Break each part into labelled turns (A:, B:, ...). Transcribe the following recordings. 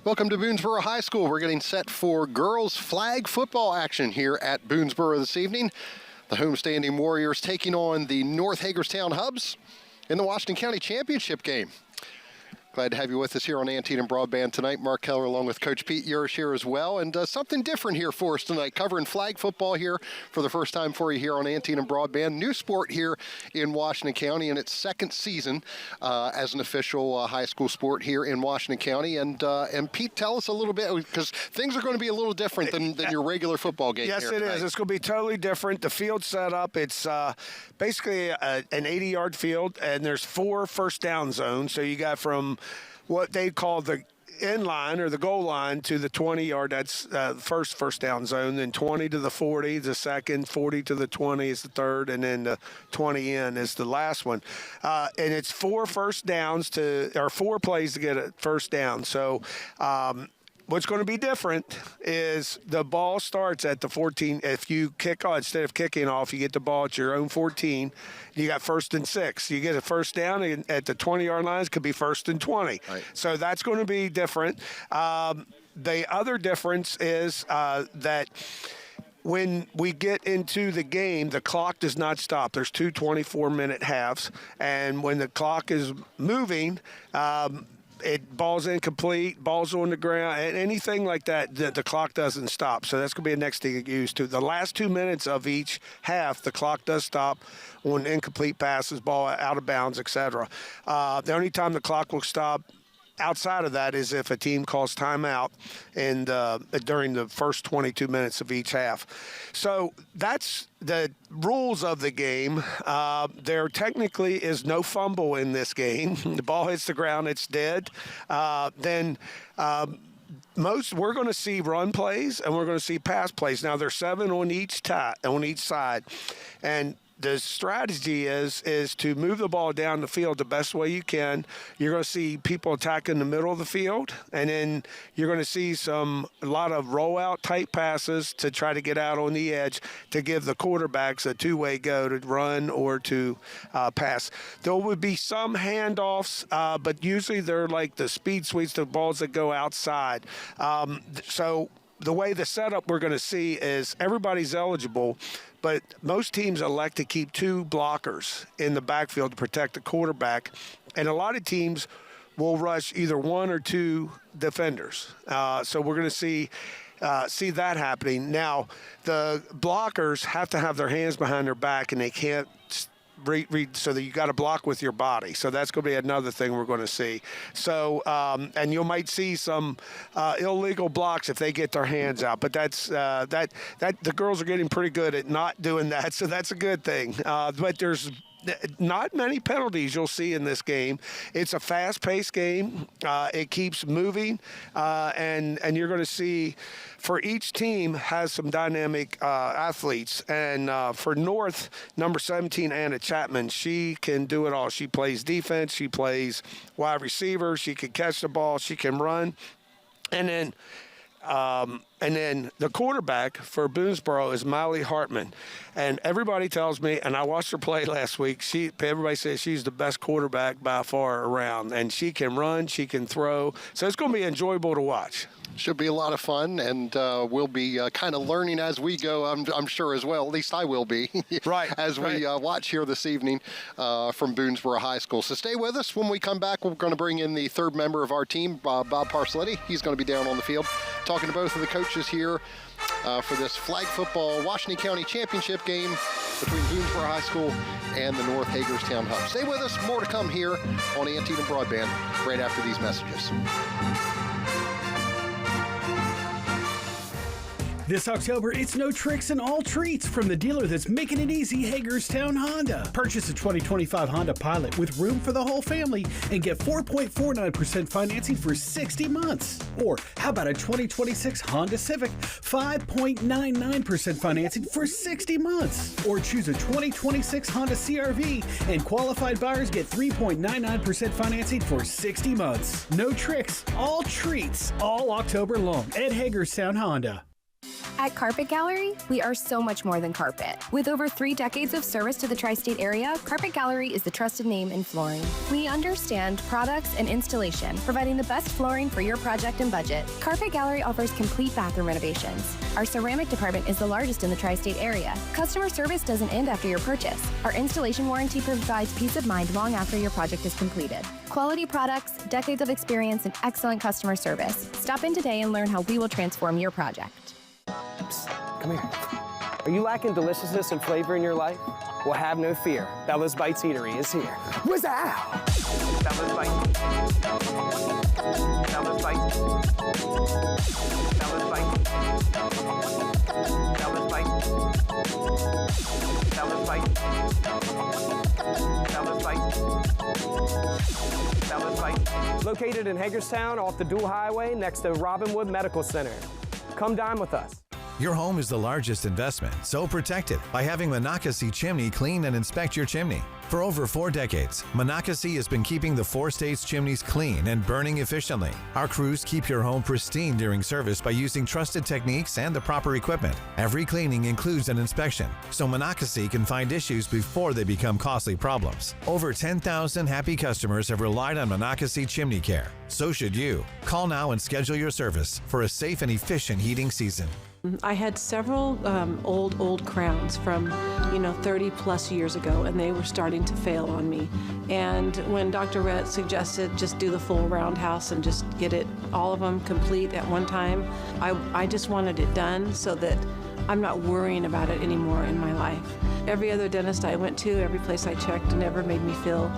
A: Welcome to Boonsboro High School. We're getting set for girls flag football action here at Boonsboro this evening. The homestanding Warriors taking on the North Hagerstown Hubs in the Washington County Championship game. Glad to have you with us here on Antietam Broadband tonight. Mark Keller along with Coach Pete Urish here as well. And something different here for us tonight, covering flag football here for the first time for you here on Antietam Broadband. New sport here in Washington County in its second season as an official high school sport here in Washington County. And Pete, tell us a little bit, because things are going to be a little different than your regular football game.
B: Yes, it is. It's going to be totally different. The field set up, it's basically an 80-yard field, and there's 4 first down zones. So you got from what they call the end line or the goal line to the 20-yard, that's the first down zone, then 20 to the 40, the second, 40 to the 20 is the third, and then the 20 in is the last one. And it's 4 first downs or 4 plays to get a first down. So what's going to be different is the ball starts at the 14. If you kick off, instead of kicking off, you get the ball at your own 14. You got 1st and 6. You get a first down at the 20-yard lines, could be 1st and 20. Right. So that's going to be different. The other difference is that when we get into the game, the clock does not stop. There's 2 24-minute halves, and when the clock is moving, ball's incomplete, ball's on the ground, and anything like that, the clock doesn't stop. So that's going to be a next thing to get used to. The last 2 minutes of each half, the clock does stop on incomplete passes, ball out of bounds, etc. The only time the clock will stop outside of that is if a team calls timeout and during the first 22 minutes of each half. So that's the rules of the game. There technically is no fumble in this game. The ball hits the ground, it's dead. We're going to see run plays and we're going to see pass plays. Now there's 7 on each side, and the strategy is to move the ball down the field the best way you can. You're going to see people attacking the middle of the field, and then you're going to see a lot of rollout type passes to try to get out on the edge to give the quarterbacks a two-way go to run or to pass. There would be some handoffs, but usually they're like the speed sweeps, the balls that go outside. So the way the setup we're going to see is everybody's eligible, but most teams elect to keep 2 blockers in the backfield to protect the quarterback, and a lot of teams will rush either 1 or 2 defenders. So we're going to see that happening. Now, the blockers have to have their hands behind their back, and they can't read, so that you got to block with your body. So that's going to be another thing we're going to see. So and you might see some illegal blocks if they get their hands out, but that's that the girls are getting pretty good at not doing that, so that's a good thing. But there's not many penalties you'll see in this game. It's a fast-paced game. It keeps moving, and you're going to see for each team has some dynamic athletes. And for North, number 17, Anna Chapman, she can do it all. She plays defense. She plays wide receiver. She can catch the ball. She can run. And then the quarterback for Boonsboro is Miley Hartman. And everybody tells me, and I watched her play last week, everybody says she's the best quarterback by far around. And she can run, she can throw. So it's going to be enjoyable to watch.
A: Should be a lot of fun, and we'll be kind of learning as we go, I'm sure as well. At least I will be,
B: right,
A: as we watch here this evening from Boonsboro High School. So stay with us. When we come back, we're going to bring in the 3rd member of our team, Bob Parsletti. He's going to be down on the field talking to both of the coaches here for this flag football Washington County Championship game between Boonsboro High School and the North Hagerstown Hub. Stay with us. More to come here on Antietam Broadband right after these messages.
C: This October, it's no tricks and all treats from the dealer that's making it easy, Hagerstown Honda. Purchase a 2025 Honda Pilot with room for the whole family and get 4.49% financing for 60 months. Or how about a 2026 Honda Civic, 5.99% financing for 60 months. Or choose a 2026 Honda CR-V and qualified buyers get 3.99% financing for 60 months. No tricks, all treats, all October long at Hagerstown Honda.
D: At Carpet Gallery, we are so much more than carpet. With over 3 decades of service to the tri-state area, Carpet Gallery is the trusted name in flooring. We understand products and installation, providing the best flooring for your project and budget. Carpet Gallery offers complete bathroom renovations. Our ceramic department is the largest in the tri-state area. Customer service doesn't end after your purchase. Our installation warranty provides peace of mind long after your project is completed. Quality products, decades of experience, and excellent customer service. Stop in today and learn how we will transform your project.
E: Come here. Are you lacking deliciousness and flavor in your life? Well, have no fear. Bella's Bites Eatery is here. What's that? Bella's Bites. Bella's Bites. Bella's Bites. Bella's Bites. Bella's Bites. Bella's Bites. Bella's Bites. Located in Hagerstown off the Dual Highway next to Robinwood Medical Center. Come dine with us.
F: Your home is the largest investment, so protect it by having Monocacy Chimney clean and inspect your chimney. For over 4 decades, Monocacy has been keeping the 4 states' chimneys clean and burning efficiently. Our crews keep your home pristine during service by using trusted techniques and the proper equipment. Every cleaning includes an inspection, so Monocacy can find issues before they become costly problems. Over 10,000 happy customers have relied on Monocacy Chimney Care. So should you. Call now and schedule your service for a safe and efficient heating season.
G: I had several old crowns from 30 plus years ago, and they were starting to fail on me. And when Dr. Rhett suggested just do the full roundhouse and just get all of them complete at one time, I just wanted it done so that I'm not worrying about it anymore in my life. Every other dentist I went to, every place I checked, never made me feel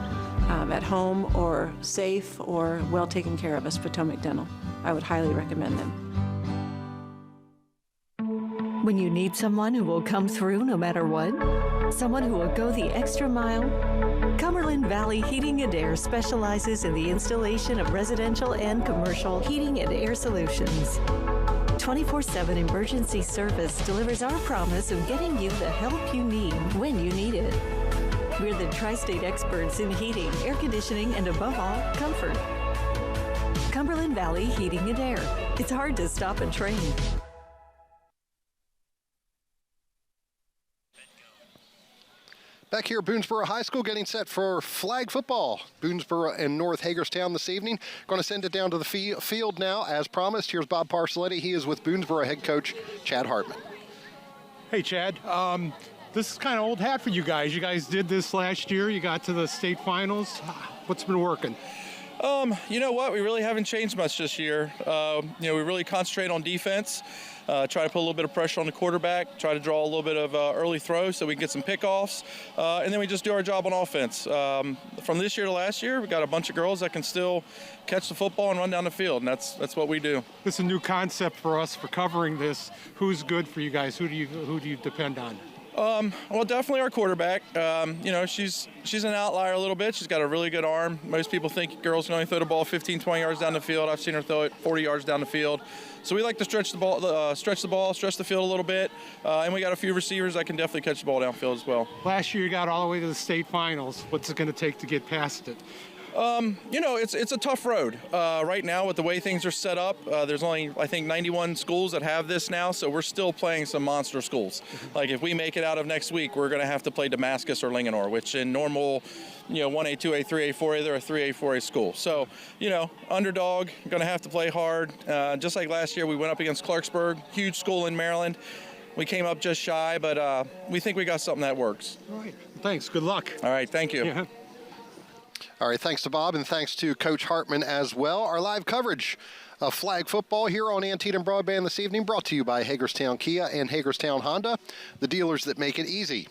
G: at home or safe or well taken care of as Potomac Dental. I would highly recommend them.
H: When you need someone who will come through no matter what, someone who will go the extra mile, Cumberland Valley Heating and Air specializes in the installation of residential and commercial heating and air solutions. 24/7 emergency service delivers our promise of getting you the help you need when you need it. We're the tri-state experts in heating, air conditioning, and above all, comfort. Cumberland Valley Heating and Air. It's hard to stop and train.
A: Back here at Boonsboro High School, getting set for flag football. Boonsboro and North Hagerstown this evening. Going to send it down to the field now, as promised. Here's Bob Parcelletti. He is with Boonsboro head coach Chad Hartman.
I: Hey, Chad. This is kind of old hat for you guys. You guys did this last year. You got to the state finals. What's been working?
J: You know what? We really haven't changed much this year. We really concentrate on defense. Try to put a little bit of pressure on the quarterback, try to draw a little bit of early throws so we can get some pickoffs, and then we just do our job on offense. From this year to last year, we got a bunch of girls that can still catch the football and run down the field, and that's what we do.
I: This is a new concept for us for covering this. Who's good for you guys? Who do you depend on?
J: Well, definitely our quarterback. She's an outlier a little bit. She's got a really good arm. Most people think girls can only throw the ball 15, 20 yards down the field. I've seen her throw it 40 yards down the field. So we like to stretch the field a little bit. And we got a few receivers that can definitely catch the ball downfield as well.
I: Last year you got all the way to the state finals. What's it going to take to get past it?
J: It's a tough road. Right now, with the way things are set up, there's only, I think, 91 schools that have this now, so we're still playing some monster schools. Like, if we make it out of next week, we're going to have to play Damascus or Linganore, which in normal, 1A, 2A, 3A, 4A, they're a 3A, 4A school. So, underdog, going to have to play hard. Just like last year, we went up against Clarksburg, huge school in Maryland. We came up just shy, but we think we got something that works.
I: All right. Thanks. Good luck.
J: All right. Thank you.
I: Yeah.
A: All right, thanks to Bob and thanks to Coach Hartman as well. Our live coverage of flag football here on Antietam Broadband this evening brought to you by Hagerstown Kia and Hagerstown Honda, the dealers that make it easy.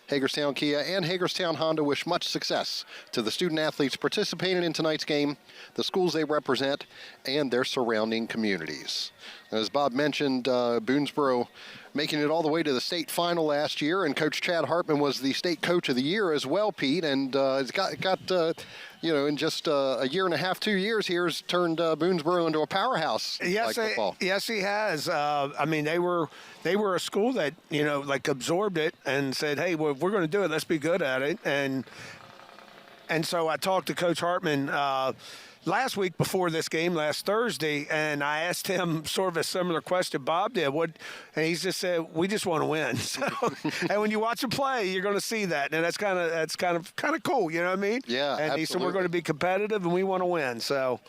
A: Hagerstown Kia and Hagerstown Honda wish much success to the student athletes participating in tonight's game, the schools they represent, and their surrounding communities. As Bob mentioned, Boonsboro making it all the way to the state final last year, and Coach Chad Hartman was the state coach of the year as well, Pete, and it's got in just a year and a half, 2 years here, has turned Boonsboro into a powerhouse.
B: Yes, yes, he has. They were a school that absorbed it and said, "Hey, well, if we're going to do it, let's be good at it." And so I talked to Coach Hartman. last week before this game, last Thursday, and I asked him sort of a similar question Bob did. And he just said, "We just want to win." So, and when you watch him play, you're going to see that, and that's kind of cool. You know what I mean?
A: Yeah,
B: And
A: absolutely.
B: he said, "We're going to be competitive, and we want to win." So.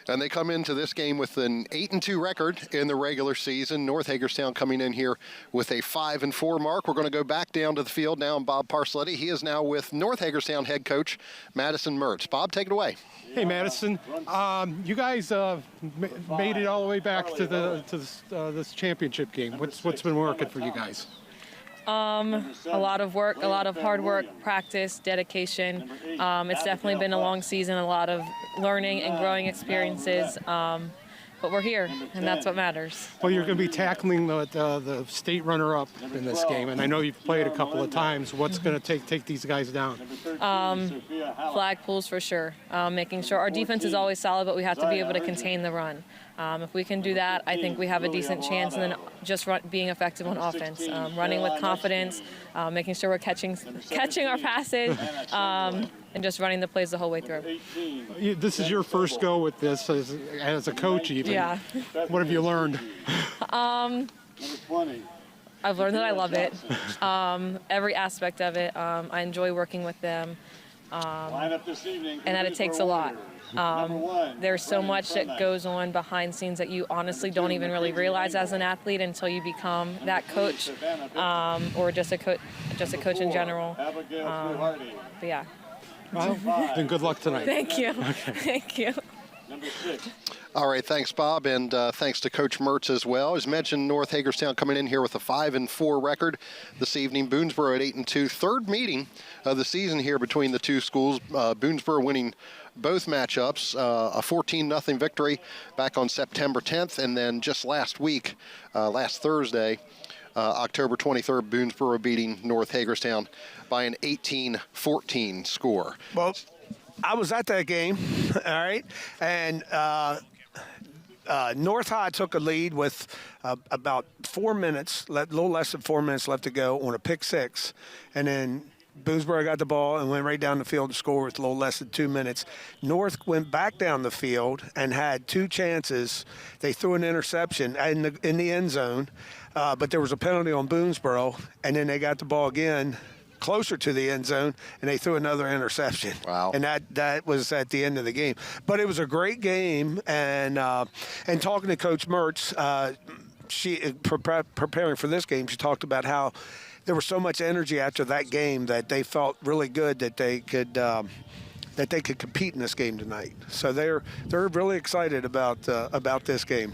A: And they come into this game with an 8-2 record in the regular season. North Hagerstown coming in here with a 5-4 mark. We're going to go back down to the field now, and Bob Parsletti. He is now with North Hagerstown head coach Madison Mertz. Bob, take it away.
I: Hey, Madison. You guys made it all the way back to this championship game. What's been working for you guys?
K: A lot of work, a lot of hard work, practice, dedication. It's definitely been a long season, a lot of learning and growing experiences. But we're here, and that's what matters.
I: Well, you're going to be tackling the state runner-up in this game, and I know you've played a couple of times. What's going to take these guys down?
K: Flag pulls for sure. Making sure our defense is always solid, but we have to be able to contain the run. If we can do that, I think we have a decent chance, and then just being effective on offense, running with confidence, making sure we're catching our passes, and just running the plays the whole way through.
I: This is your first go with this as a coach, even.
K: Yeah.
I: What have you learned?
K: I've learned that I love it, every aspect of it. I enjoy working with them, and that it takes a lot. There's so much that goes on behind scenes that you honestly don't even really realize as an athlete until you become that coach, or just a coach in general. But yeah.
I: Well, then good luck tonight.
K: Thank you.
I: Okay.
K: Thank you.
A: All right, thanks, Bob, and thanks to Coach Mertz as well. As mentioned, North Hagerstown coming in here with a 5-4 record this evening. Boonsboro at 8-2. Third meeting of the season here between the two schools. Boonsboro winning both matchups, a 14-0 victory back on September 10th, and then just last week, last Thursday, October 23rd, Boonsboro beating North Hagerstown by an 18-14 score.
B: Well, I was at that game, all right, and North High took a lead with about 4 minutes, a little less than 4 minutes left to go on a pick six, and then Boonsboro got the ball and went right down the field to score with a little less than 2 minutes. North went back down the field and had two chances. They threw an interception in the end zone, but there was a penalty on Boonsboro, and then they got the ball again closer to the end zone, and they threw another interception.
A: Wow.
B: And that was at the end of the game. But it was a great game, and talking to Coach Mertz, she preparing for this game, she talked about how there was so much energy after that game that they felt really good that they could compete in this game tonight. So they're really excited about this game.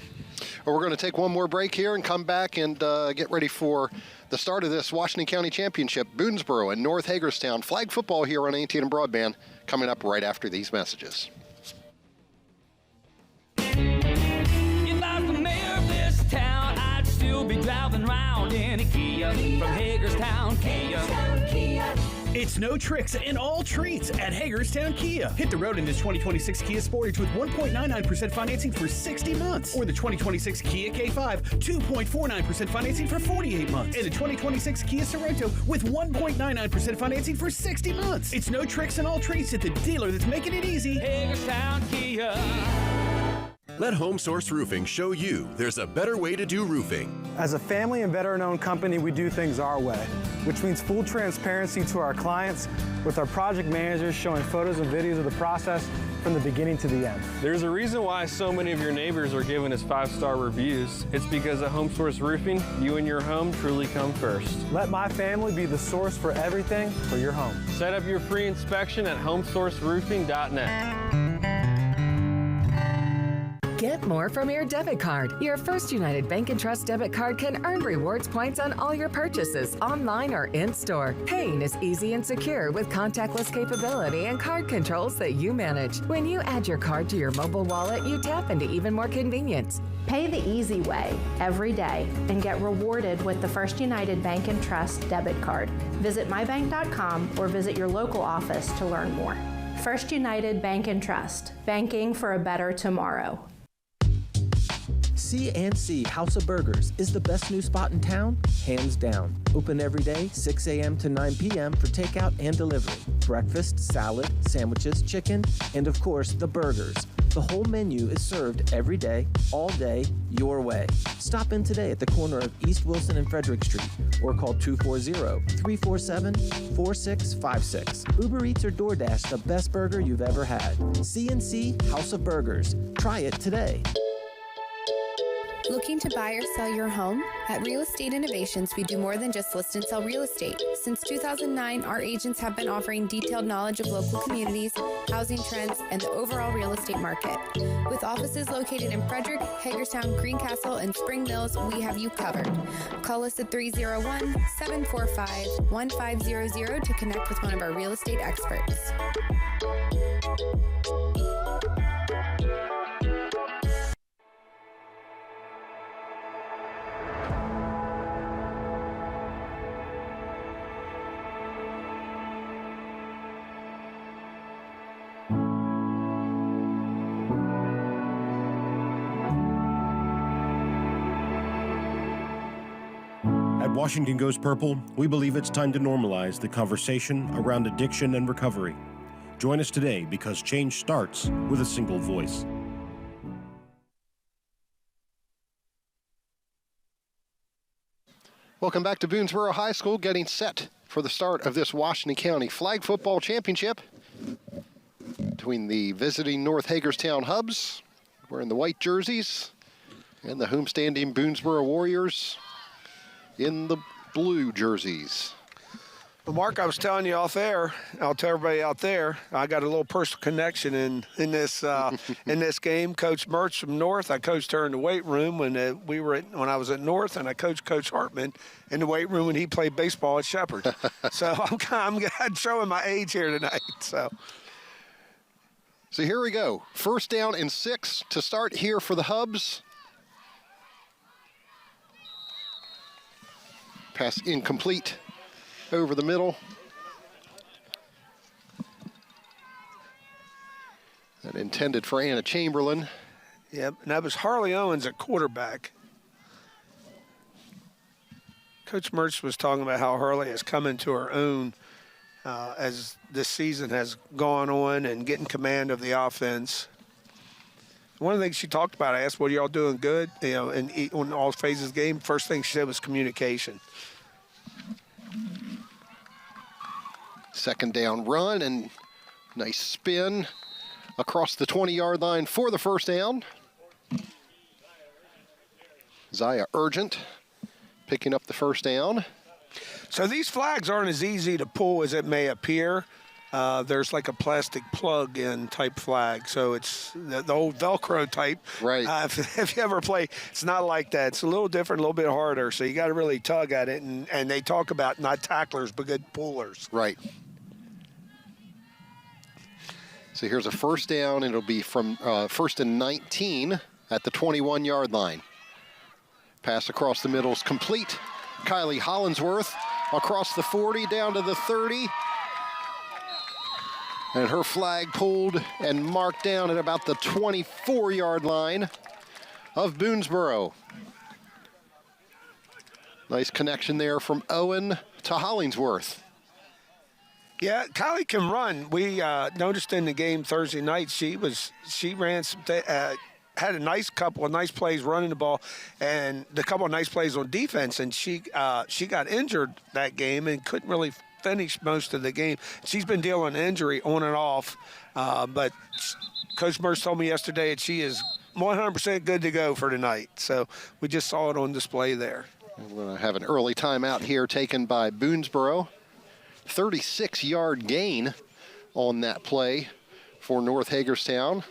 A: Well, we're going to take one more break here and come back and get ready for the start of this Washington County Championship. Boonsboro and North Hagerstown flag football here on Antietam Broadband coming up right after these messages.
L: If I was the mayor of this town, I'd still be driving around in a Kia from Hagerstown Kia.
C: It's no tricks and all treats at Hagerstown Kia. Hit the road in this 2026 Kia Sportage with 1.99% financing for 60 months. Or the 2026 Kia K5, 2.49% financing for 48 months. And the 2026 Kia Sorento with 1.99% financing for 60 months. It's no tricks and all treats at the dealer that's making it easy.
L: Hagerstown Kia.
M: Let Home Source Roofing show you there's a better way to do roofing.
N: As a family and veteran-owned company, we do things our way, which means full transparency to our clients with our project managers showing photos and videos of the process from the beginning to the end.
O: There's a reason why so many of your neighbors are giving us 5-star reviews. It's because at Home Source Roofing, you and your home truly come first.
N: Let my family be the source for everything for your home.
O: Set up your free inspection at homesourceroofing.net.
P: Get more from your debit card. Your First United Bank and Trust debit card can earn rewards points on all your purchases, online or in-store. Paying is easy and secure with contactless capability and card controls that you manage. When you add your card to your mobile wallet, you tap into even more convenience.
Q: Pay the easy way every day and get rewarded with the First United Bank and Trust debit card. Visit mybank.com or visit your local office to learn more. First United Bank and Trust, banking for a better tomorrow.
R: C&C House of Burgers is the best new spot in town, hands down. Open every day, 6 a.m. to 9 p.m. for takeout and delivery. Breakfast, salad, sandwiches, chicken, and of course, the burgers. The whole menu is served every day, all day, your way. Stop in today at the corner of East Wilson and Frederick Street or call 240-347-4656. Uber Eats or DoorDash, the best burger you've ever had. C&C House of Burgers. Try it today.
D: Looking to buy or sell your home? At Real Estate Innovations, we do more than just list and sell real estate. Since 2009, our agents have been offering detailed knowledge of local communities, housing trends, and the overall real estate market. With offices located in Frederick, Hagerstown, Greencastle, and Spring Mills, we have you covered. Call us at 301-745-1500 to connect with one of our real estate experts.
S: Washington Goes Purple, we believe it's time to normalize the conversation around addiction and recovery. Join us today because change starts with a single voice.
A: Welcome back to Boonsboro High School, getting set for the start of this Washington County Flag Football Championship between the visiting North Hagerstown Hubs, wearing the white jerseys, and the homestanding Boonsboro Warriors in the blue jerseys.
B: Well, Mark, I was telling you off air, I'll tell everybody out there, I got a little personal connection in this in this game. Coach Mertz from North, I coached her in the weight room when I was at North, and I coached Coach Hartman in the weight room when he played baseball at Shepherd. So I'm showing my age here tonight. So
A: here we go. First down and 6 to start here for the Hubs. Pass incomplete over the middle. That intended for Anna Chamberlain.
B: Yep, and that was Harley Owens at quarterback. Coach Mertz was talking about how Harley has come into her own as this season has gone on and getting command of the offense. One of the things she talked about, I asked, what are y'all doing good? In all phases of the game, first thing she said was communication.
A: Second down run and nice spin across the 20-yard line for the first down. Zaya Urgent picking up the first down.
B: So these flags aren't as easy to pull as it may appear. There's like a plastic plug-in type flag, so it's the old Velcro type.
A: Right.
B: If you ever play, it's not like that. It's a little different, a little bit harder, so you got to really tug at it. And they talk about not tacklers, but good pullers.
A: Right. So here's a first down. It'll be from first and 19 at the 21-yard line. Pass across the middle is complete. Kylie Hollinsworth across the 40 down to the 30. And her flag pulled and marked down at about the 24-yard line of Boonsboro. Nice connection there from Owen to Hollingsworth.
B: Yeah, Kylie can run. We noticed in the game Thursday night she ran some had a couple of nice plays running the ball and a couple of nice plays on defense, and she got injured that game and couldn't really finish most of the game. She's been dealing injury on and off, but Coach Mertz told me yesterday that she is 100% good to go for tonight. So we just saw it on display there.
A: We're going to have an early timeout here taken by Boonsboro. 36-yard gain on that play for North Hagerstown.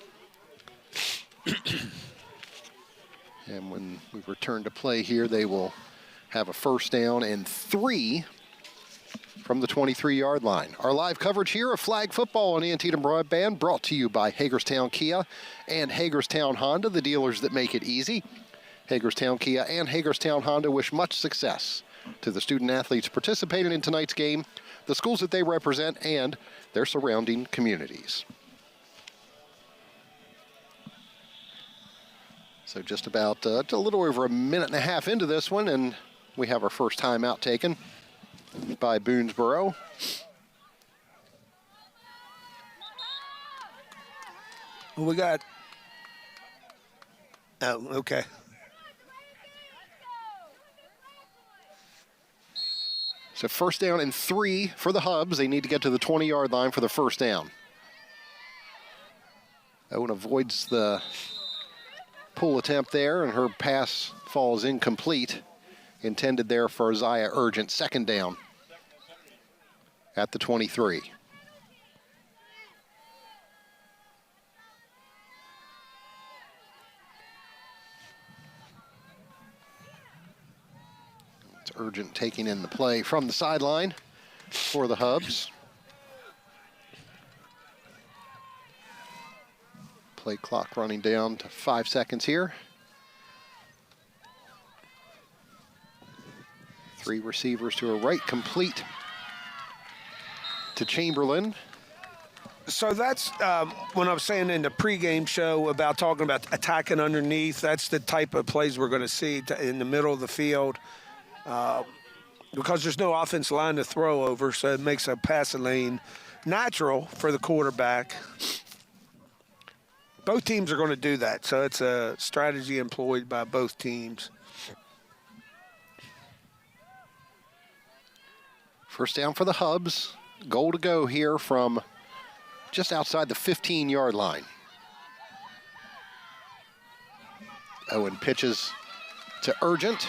A: And when we return to play here, they will have a first down and 3 from the 23-yard line. Our live coverage here of flag football on Antietam Broadband brought to you by Hagerstown Kia and Hagerstown Honda, the dealers that make it easy. Hagerstown Kia and Hagerstown Honda wish much success to the student athletes participating in tonight's game, the schools that they represent, and their surrounding communities. So just about a little over a minute and a half into this one, and we have our first timeout taken by Boonsboro.
B: We got Oh, okay.
A: So first down and 3 for the Hubs. They need to get to the 20-yard line for the first down. Owen avoids the pull attempt there, and her pass falls incomplete. Intended there for Isaiah Urgent. Second down at the 23. It's Urgent taking in the play from the sideline for the Hubs. Play clock running down to 5 seconds here. 3 receivers to her right, complete to Chamberlain.
B: So that's when I was saying in the pregame show about talking about attacking underneath. That's the type of plays we're going to see in the middle of the field because there's no offensive line to throw over, so it makes a passing lane natural for the quarterback. Both teams are going to do that, so it's a strategy employed by both teams.
A: First down for the Hubs. Goal to go here from just outside the 15-yard line. Owen pitches to Urgent.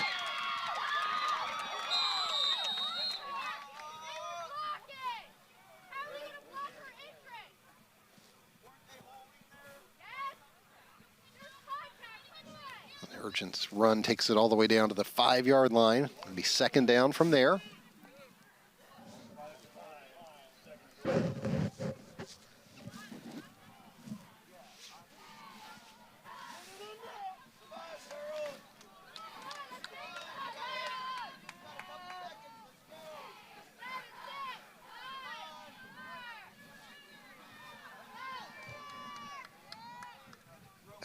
A: Urgent's run takes it all the way down to the 5-yard line. It'll be second down from there.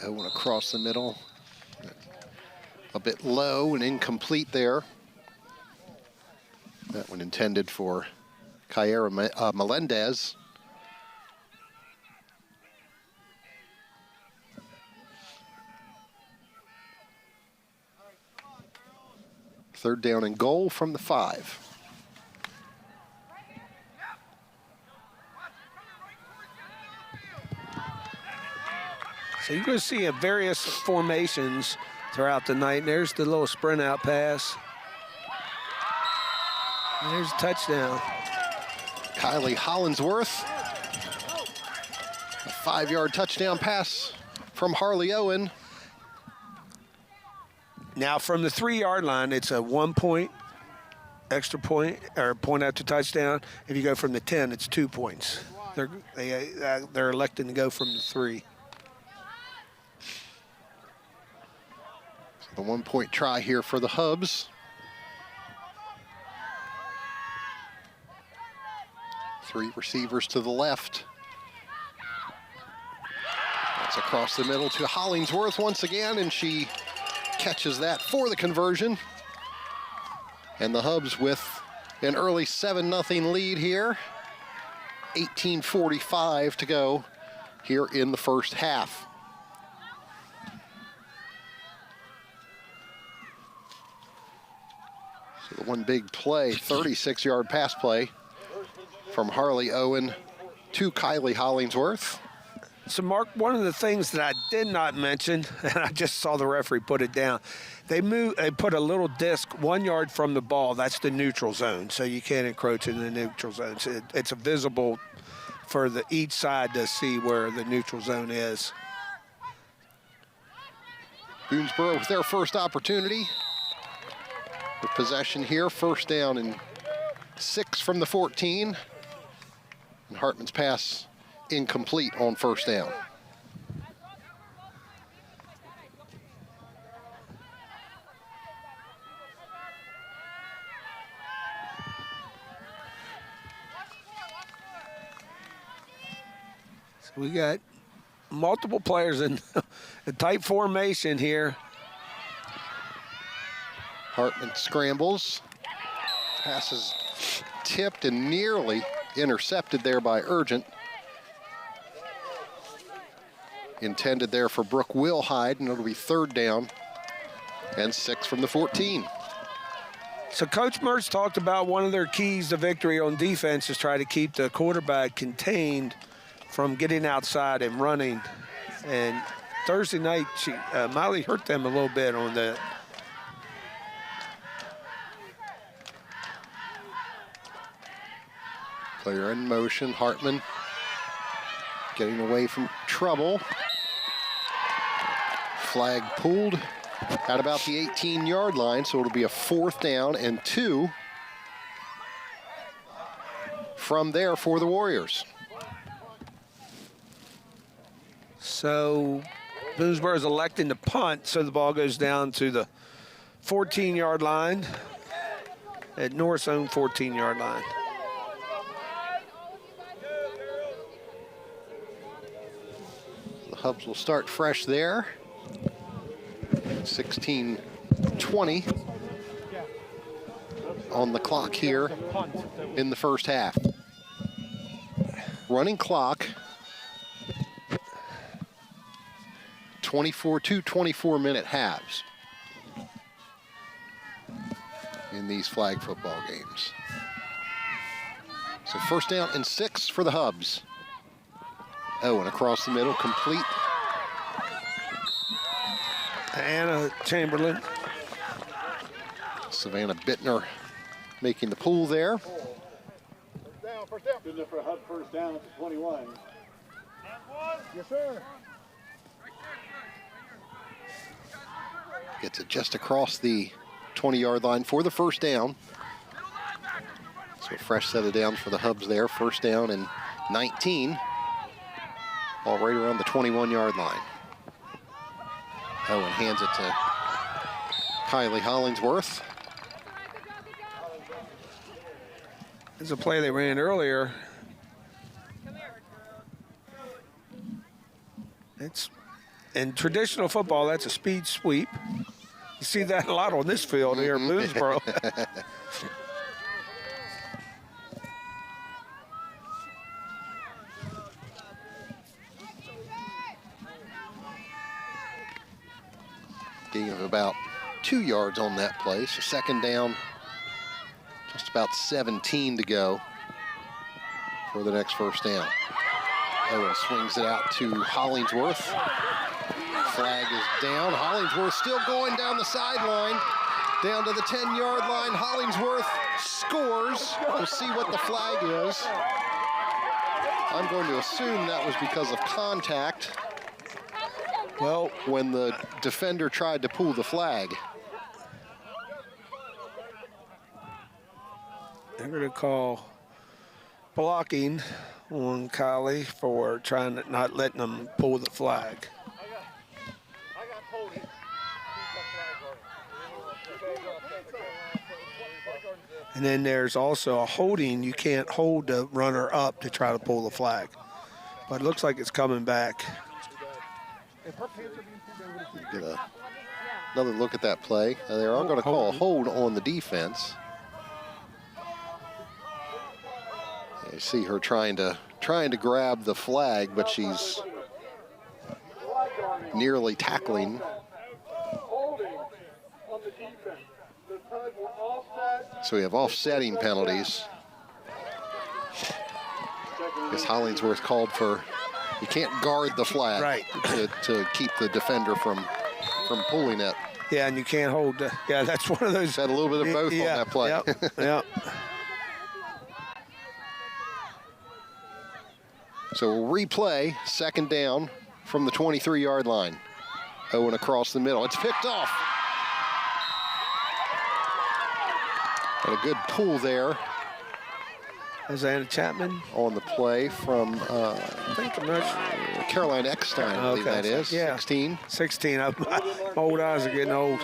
A: Owen across the middle. A bit low and incomplete there. That one intended for Kyra Melendez. Third down and goal from the 5.
B: So you're going to see various formations throughout the night. There's the little sprint out pass. And there's a touchdown.
A: Kylie Hollingsworth. A 5-yard touchdown pass from Harley Owen.
B: Now from the 3-yard line, it's a 1 point, extra point, or point after touchdown. If you go from the 10, it's 2 points. They're electing to go from the 3.
A: A 1 point try here for the Hubs. 3 receivers to the left. That's across the middle to Hollingsworth once again, and she catches that for the conversion. And the Hubs with an early 7-0 lead here. 18:45 to go here in the first half. So the one big play, 36-yard pass play from Harley Owen to Kylie Hollingsworth.
B: So, Mark, one of the things that I did not mention, and I just saw the referee put it down, they put a little disc 1 yard from the ball. That's the neutral zone, so you can't encroach in the neutral zone. So it's visible for each side to see where the neutral zone is.
A: Boonsboro with their first opportunity. With possession here, first down and 6 from the 14. And Hartman's pass incomplete on first down.
B: So we got multiple players in a tight formation here.
A: Hartman scrambles. Pass is tipped and nearly intercepted there by Urgent. intended there for Brooke Wilhide, and it'll be 3rd down and 6 from the 14.
B: So Coach Mertz talked about one of their keys to victory on defense is try to keep the quarterback contained from getting outside and running. And Thursday night, Miley hurt them a little bit on that.
A: Player in motion, Hartman getting away from trouble. Flag pulled at about the 18-yard line, so it'll be a 4th down and 2 from there for the Warriors.
B: So Boonsboro is electing to punt, so the ball goes down to the 14-yard line at North's own 14-yard line.
A: The Hubs will start fresh there. 16:20 on the clock here in the first half. Running clock, 24-minute halves in these flag football games. So 1st down and 6 for the Hubs. Oh, and across the middle, complete.
B: Anna Chamberlain.
A: Savannah Bittner making the pull there.
T: First down. Good enough for a Hub 1st down at the 21. Yes, sir.
A: Gets it just across the 20-yard line for the 1st down. So a fresh set of downs for the Hubs there. 1st down and 19. Ball right around the 21-yard line. Owen hands it to Kylie Hollingsworth.
B: There's a play they ran earlier. It's in traditional football, that's a speed sweep. You see that a lot on this field here in Boonsboro.
A: Gain of about 2 yards on that play. So 2nd down, just about 17 to go for the next 1st down. Owen swings it out to Hollingsworth. Flag is down. Hollingsworth still going down the sideline, down to the 10-yard line. Hollingsworth scores. We'll see what the flag is. I'm going to assume that was because of contact. Well, when the defender tried to pull the flag.
B: They're going to call blocking on Kylie for trying to not letting them pull the flag. And then there's also a holding. You can't hold the runner up to try to pull the flag. But it looks like it's coming back.
A: Get another look at that play. They're all going to call a hold on the defense. You see her trying to grab the flag, but she's nearly tackling. So we have offsetting penalties. As Hollingsworth called for, you can't guard the flag,
B: right,
A: to keep the defender from pulling it.
B: Yeah, and you can't hold. Yeah, that's one of those.
A: Had a little bit of both on that play.
B: Yep. Yep.
A: So we'll replay 2nd down from the 23-yard line. Owen across the middle. It's picked off. And a good pull there.
B: Is Anna Chapman
A: on the play from Caroline Eckstein, I believe that is.
B: Yeah.
A: 16.
B: 16. My old eyes are getting old.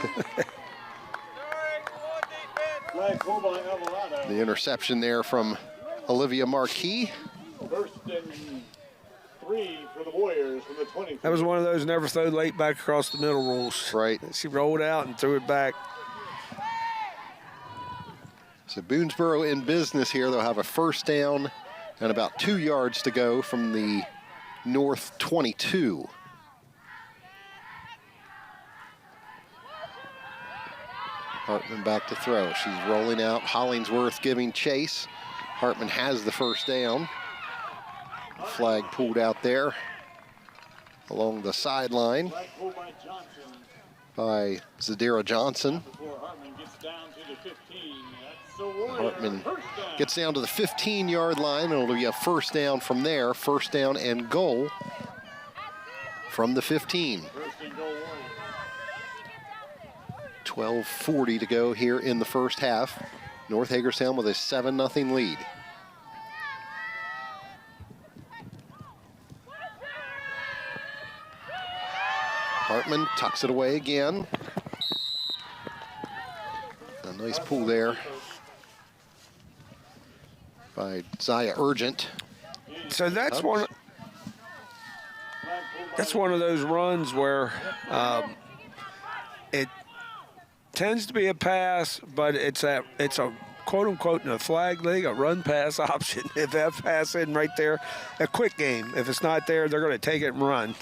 A: The interception there from Olivia Marquis.
T: 1st and 3 for the Warriors from the 20.
B: That was one of those never throw late back across the middle rules.
A: Right.
B: She rolled out and threw it back.
A: So Boonsboro in business here. They'll have a 1st down and about 2 yards to go from the North 22. Hartman back to throw. She's rolling out. Hollingsworth giving chase. Hartman has the first down. Flag pulled out there along the sideline by Zadira Johnson. Hartman gets down to the 15-yard line, and it'll be a first down from there. First down and goal from the 15. 12:40 to go here in the first half. North Hagerstown with a 7-0 lead. Hartman tucks it away again. A nice pull there by Zaya Urgent.
B: So that's one of those runs where it tends to be a pass, but it's a quote unquote in a flag league, a run pass option. If that pass in right there, a quick game. If it's not there, they're going to take it and run.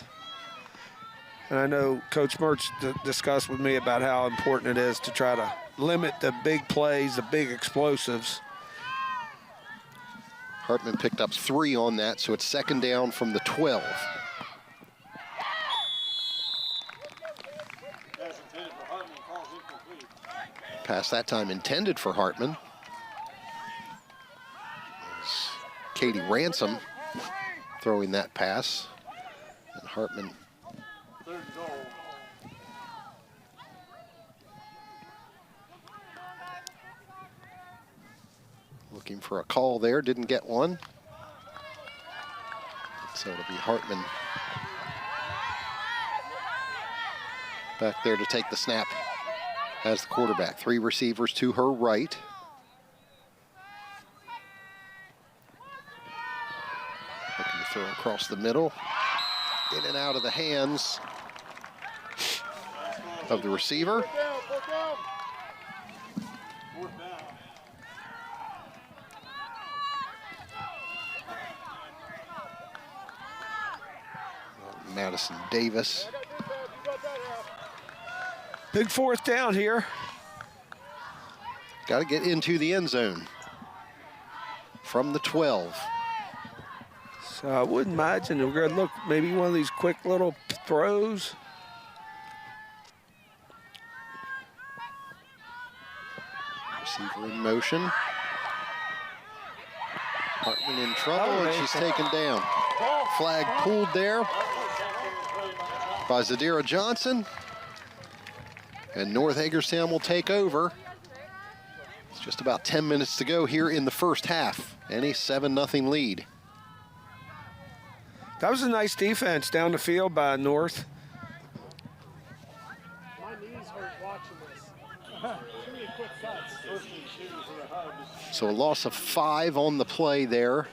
B: And I know Coach Mertz discussed with me about how important it is to try to limit the big plays, the big explosives.
A: Hartman picked up 3 on that, so it's second down from the 12. Pass that time intended for Hartman. Katie Ransom throwing that pass. And Hartman looking for a call there, didn't get one. So it'll be Hartman back there to take the snap as the quarterback. 3 receivers to her right. Looking to throw across the middle. In and out of the hands of the receiver. Madison Davis.
B: Big fourth down here.
A: Got to get into the end zone from the 12.
B: So I wouldn't imagine we're going to look maybe one of these quick little throws.
A: Receiver in motion. Hartman in trouble, and she's taken down. Flag pulled there by Zadira Johnson. And North Hagerstown will take over. It's just about 10 minutes to go here in the first half. And a 7-0 lead.
B: That was a nice defense down the field by North.
T: My knees hurt watching this. Too many quick cuts. First and 2 for the Hubs.
A: So a loss of 5 on the play there.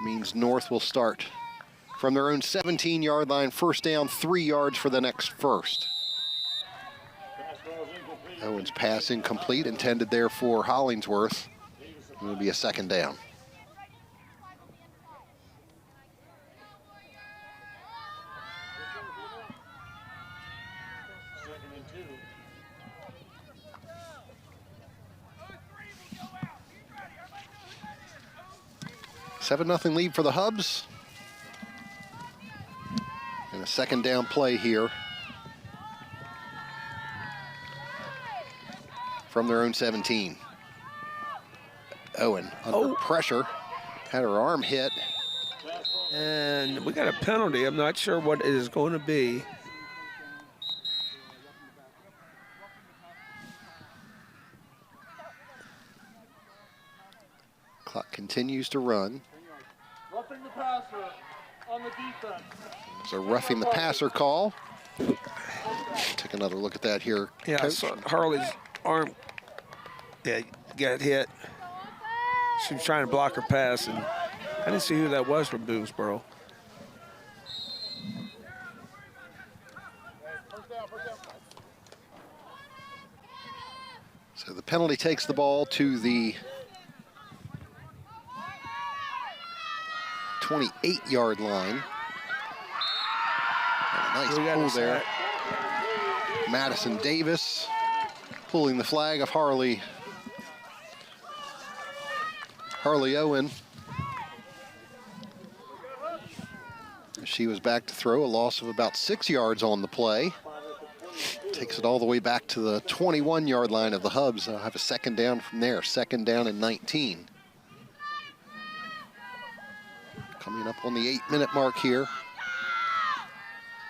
A: Means North will start from their own 17-yard line. First down, 3 yards for the next first. Owens pass incomplete, intended there for Hollingsworth. It will be a second down. Seven 7-0 lead for the Hubs. And a second down play here from their own 17. Owen under pressure, had her arm hit.
B: And we got a penalty. I'm not sure what it is going to be.
A: Clock continues to run.
T: Roughing the passer on the defense.
A: There's a roughing the passer call. Take another look at that here,
B: Yeah,
A: Coach.
B: so Harley's arm got hit. She was trying to block her pass, and I didn't see who that was from Boonsboro.
A: So the penalty takes the ball to the 28-yard line. And a nice pull there. Madison Davis pulling the flag of Harley Owen. She was back to throw, a loss of about 6 yards on the play. Takes it all the way back to the 21-yard line of the Hubs. They'll have a second down from there, second down and 19. Coming up on the 8-minute mark here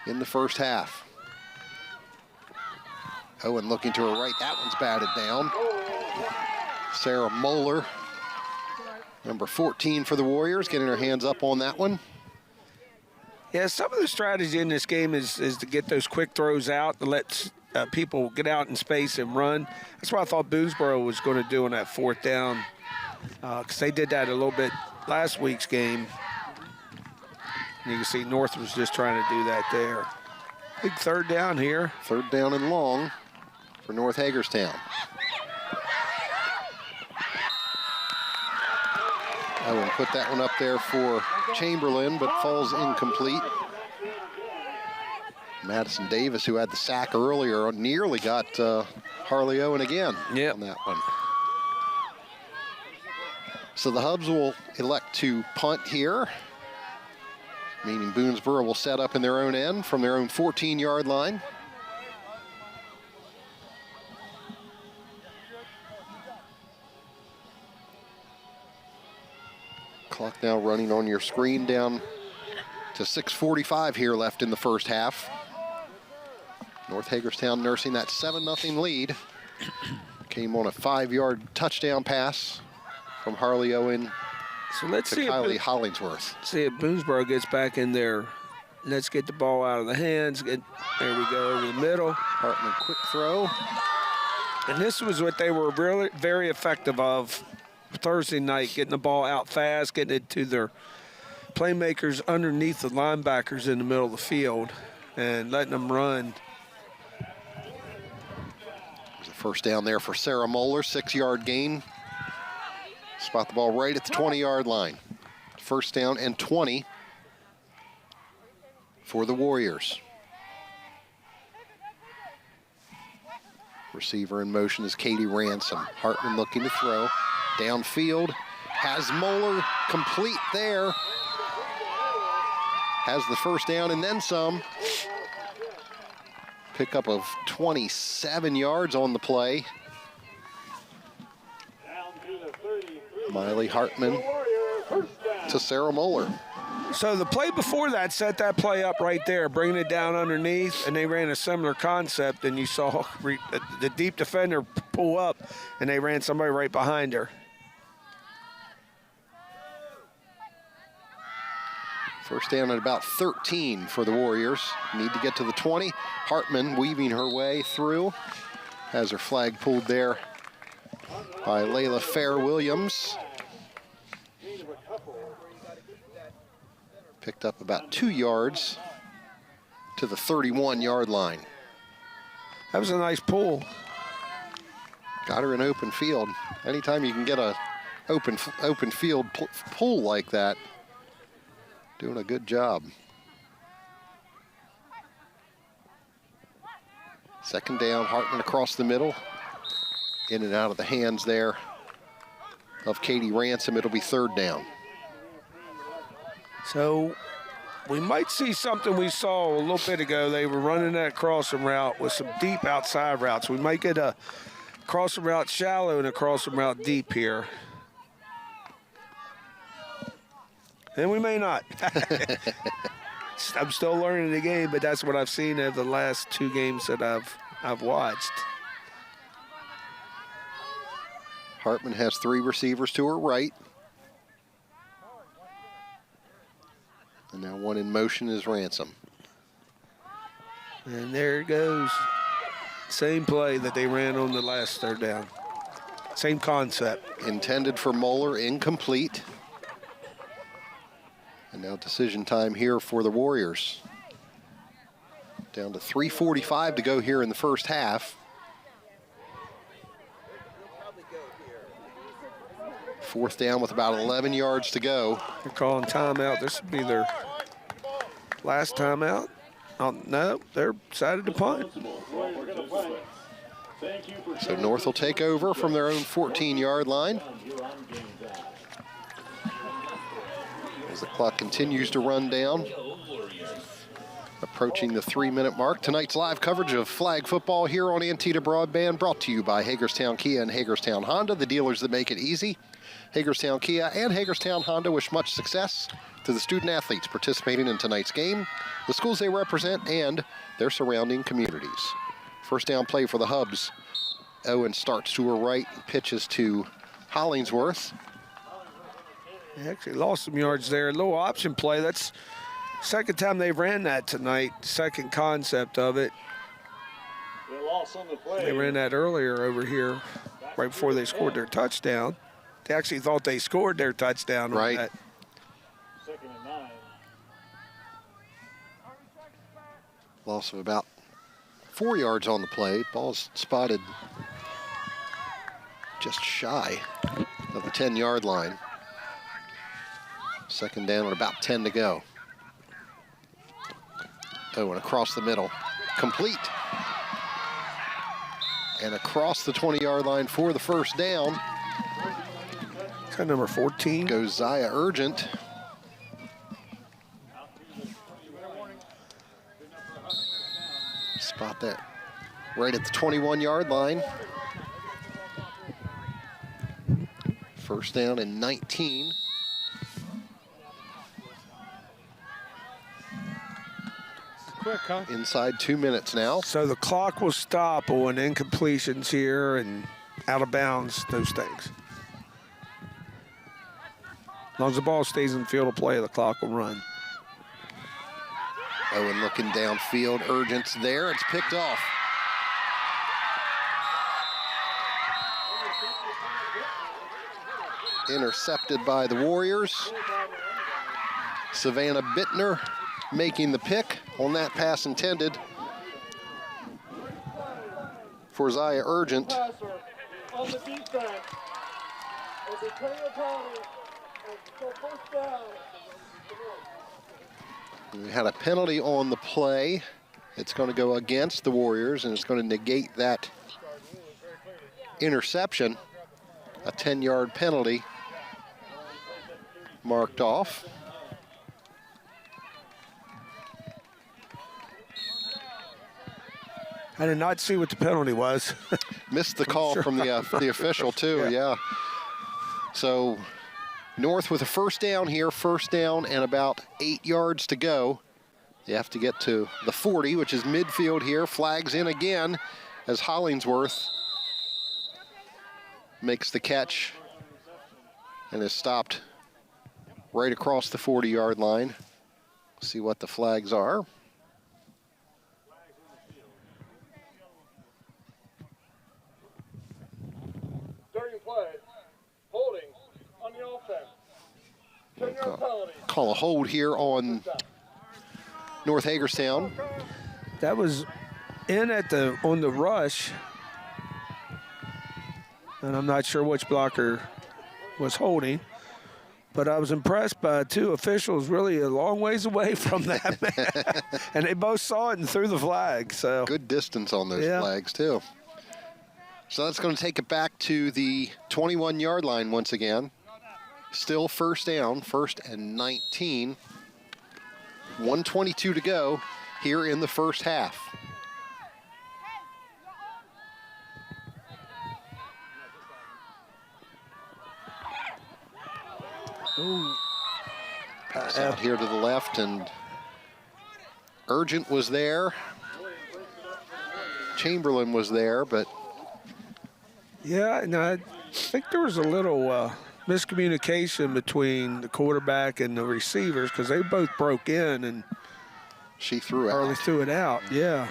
A: in the first half. Owen looking to her right, that one's batted down. Sarah Moeller, number 14 for the Warriors, getting her hands up on that one.
B: Yeah, some of the strategy in this game is to get those quick throws out, to let people get out in space and run. That's what I thought Boonsboro was going to do on that fourth down, because they did that a little bit last week's game. And you can see North was just trying to do that there. Big third down here.
A: Third down and long for North Hagerstown. Owen put that one up there for Chamberlain, but falls incomplete. Madison Davis, who had the sack earlier, nearly got Harley Owen again on that one. So the Hubs will elect to punt here, meaning Boonsboro will set up in their own end from their own 14-yard line. Clock now running on your screen down to 6:45 here left in the first half. North Hagerstown nursing that 7-0 lead. Came on a 5-yard touchdown pass from Harley Owen
B: So let's
A: to
B: see
A: Kylie
B: if
A: Hollingsworth.
B: see if Boonsboro gets back in there. Let's get the ball out of the hands. There we go, over the middle.
A: Hartman, quick throw.
B: And this was what they were really very effective of Thursday night, getting the ball out fast, getting it to their playmakers underneath the linebackers in the middle of the field and letting them run.
A: There's a first down there for Sarah Moeller, 6-yard gain. Spot the ball right at the 20-yard line. First down and 20 for the Warriors. Receiver in motion is Katie Ransom. Hartman looking to throw. Downfield, has Moeller complete there. Has the first down and then some. Pickup of 27 yards on the play. Miley Hartman to Sarah Moeller.
B: So the play before that set that play up right there, bringing it down underneath, and they ran a similar concept, and you saw the deep defender pull up, and they ran somebody right behind her.
A: First down at about 13 for the Warriors. Need to get to the 20. Hartman weaving her way through. Has her flag pulled there by Layla Fair-Williams. Picked up about 2 yards to the 31-yard line.
B: That was a nice pull.
A: Got her in open field. Anytime you can get a open field pull like that, doing a good job. Second down, Hartman across the middle. In and out of the hands there of Katie Ransom. It'll be third down.
B: So we might see something we saw a little bit ago. They were running that crossing route with some deep outside routes. We might get a crossing route shallow and a crossing route deep here. And we may not. I'm still learning the game, but that's what I've seen of the last 2 games that I've watched.
A: Hartman has 3 receivers to her right. And now one in motion is Ransom.
B: And there it goes. Same play that they ran on the last third down. Same concept.
A: Intended for Moeller, incomplete. And now decision time here for the Warriors. Down to 3:45 to go here in the first half. Fourth down with about 11 yards to go.
B: They're calling timeout. This would be their last timeout. Oh, no, they're decided to punt.
A: So North will take over from their own 14-yard line. As the clock continues to run down, approaching the 3-minute mark. Tonight's live coverage of flag football here on Antietam Broadband, brought to you by Hagerstown Kia and Hagerstown Honda, the dealers that make it easy. Hagerstown Kia and Hagerstown Honda wish much success to the student athletes participating in tonight's game, the schools they represent, and their surrounding communities. First down play for the Hubs. Owen starts to her right, pitches to Hollingsworth.
B: He actually lost some yards there. A little option play. That's second time they've ran that tonight. Second concept of it. They ran that earlier over here, right before they scored their touchdown. They actually thought they scored their touchdown.
A: Right.
B: On that.
A: Loss of about 4 yards on the play. Ball's spotted just shy of the 10-yard line. Second down and about 10 to go. Owen across the middle. Complete. And across the 20-yard line for the first down.
B: Is that number 14?
A: Goes Zaya Urgent. Spot that right at the 21-yard line. First down and 19.
I: Quick, huh?
A: Inside 2 minutes now.
B: So the clock will stop on incompletions here and out of bounds, those things. As long as the ball stays in the field of play, the clock will run.
A: Owen looking downfield. Urgent's there. It's picked off. Intercepted by the Warriors. Savannah Bittner making the pick on that pass intended for Zaya Urgent.
T: On the defense, as a penalty, first down.
A: We had a penalty on the play. It's going to go against the Warriors, and it's going to negate that interception. A 10-yard penalty marked off.
B: I did not see what the penalty was.
A: Missed the call from the official, too, yeah. So North with a first down here, first down and about 8 yards to go. You have to get to the 40, which is midfield here. Flags in again as Hollingsworth makes the catch and is stopped right across the 40-yard line. See what the flags are.
T: During play, holding on the offense. 10-yard penalty.
A: Call a hold here on North Hagerstown.
B: That was in on the rush. And I'm not sure which blocker was holding, but I was impressed by two officials really a long ways away from that. And they both saw it and threw the flag. So
A: good distance on those flags too. So that's going to take it back to the 21-yard line once again. Still first down, first and 19. 1:22 to go here in the first half.
B: Ooh.
A: Pass out here to the left, and Urgent was there. Chamberlain was there, but
B: yeah, and I think there was a little miscommunication between the quarterback and the receivers because they both broke in and
A: she threw it
B: early. Threw it out, yeah.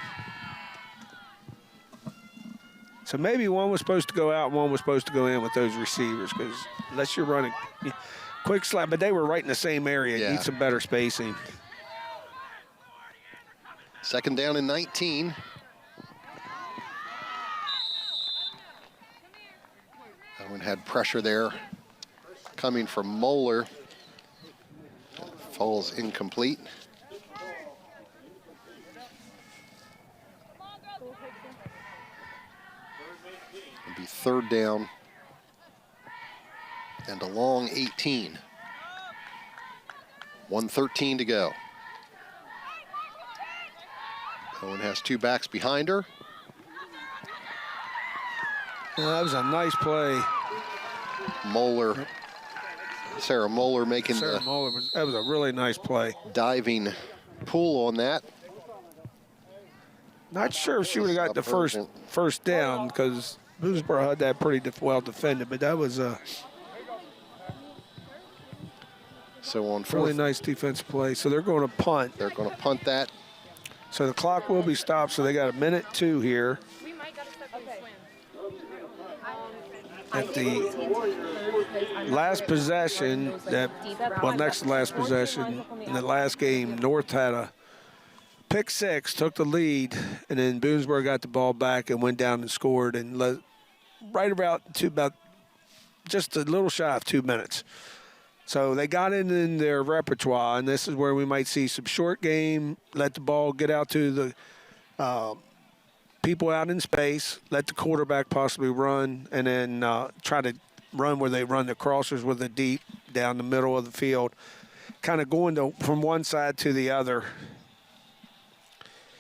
B: So maybe one was supposed to go out, and one was supposed to go in with those receivers because unless you're running quick slap, but they were right in the same area.
A: Yeah.
B: Need some better spacing.
A: Second down and 19. Owen had pressure there coming from Moeller. Falls incomplete. be 3rd down and a long 18. 1:13 to go. Owen has 2 backs behind her.
B: That was a nice play.
A: Moeller, Sarah Moeller making
B: that was a really nice play.
A: Diving pull on that.
B: Not sure if she would have got the first down because Boonsboro had that pretty well defended, but that was a really nice defensive play. So they're going to punt.
A: They're going to punt that.
B: So the clock will be stopped. So they got 1:02 here. At the last possession, next to last possession in the last game, North had a pick 6, took the lead, and then Boonsboro got the ball back and went down and scored, and right about just a little shy of 2 minutes. So they got it in their repertoire, and this is where we might see some short game, let the ball get out to the people out in space, let the quarterback possibly run, and then try to run where they run the crossers with it deep down the middle of the field, kind of going from one side to the other.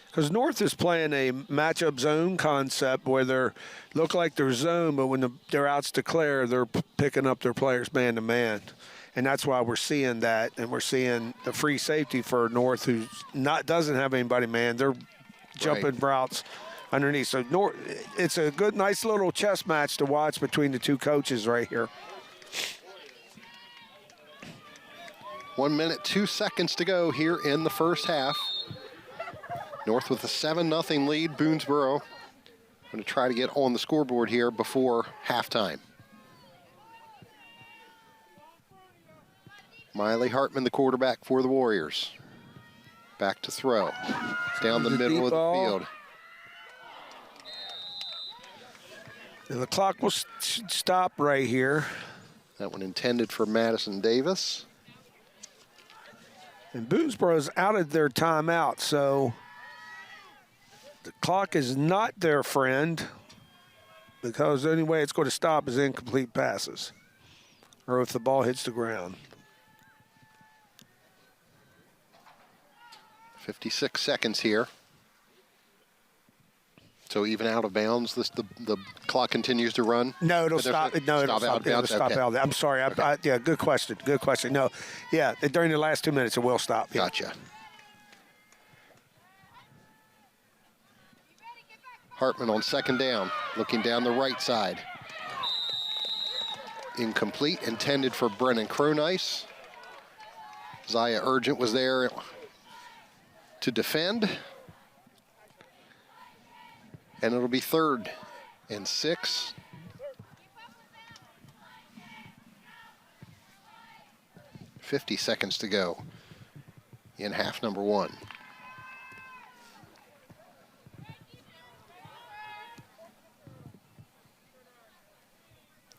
B: Because North is playing a matchup zone concept where they look like they're zone, but when their outs declare, they're picking up their players man-to-man. And that's why we're seeing that, and we're seeing the free safety for North who doesn't have anybody man. They're jumping routes underneath. So it's a good, nice little chess match to watch between the two coaches right here.
A: 1 minute, 2 seconds to go here in the first half. North with a 7-0 lead. Boonsboro going to try to get on the scoreboard here before halftime. Miley Hartman, the quarterback for the Warriors. Back to throw. Down the middle of the field.
B: And the clock will stop right here.
A: That one intended for Madison Davis.
B: And Boonsboro's out of their timeout, so the clock is not their friend because the only way it's going to stop is incomplete passes or if the ball hits the ground.
A: 56 seconds here. So even out of bounds, the clock continues to run?
B: No, it'll stop. No, it'll stop. It'll stop out. I'm sorry. Yeah, good question. Good question. No, yeah, during the last 2 minutes, it will stop. Yeah.
A: Gotcha. Hartman on 2nd down, looking down the right side. Incomplete, intended for Brennan Cronice. Zaya Urgent was there to defend. And it'll be 3rd and 6. $50 seconds to go in half number 1.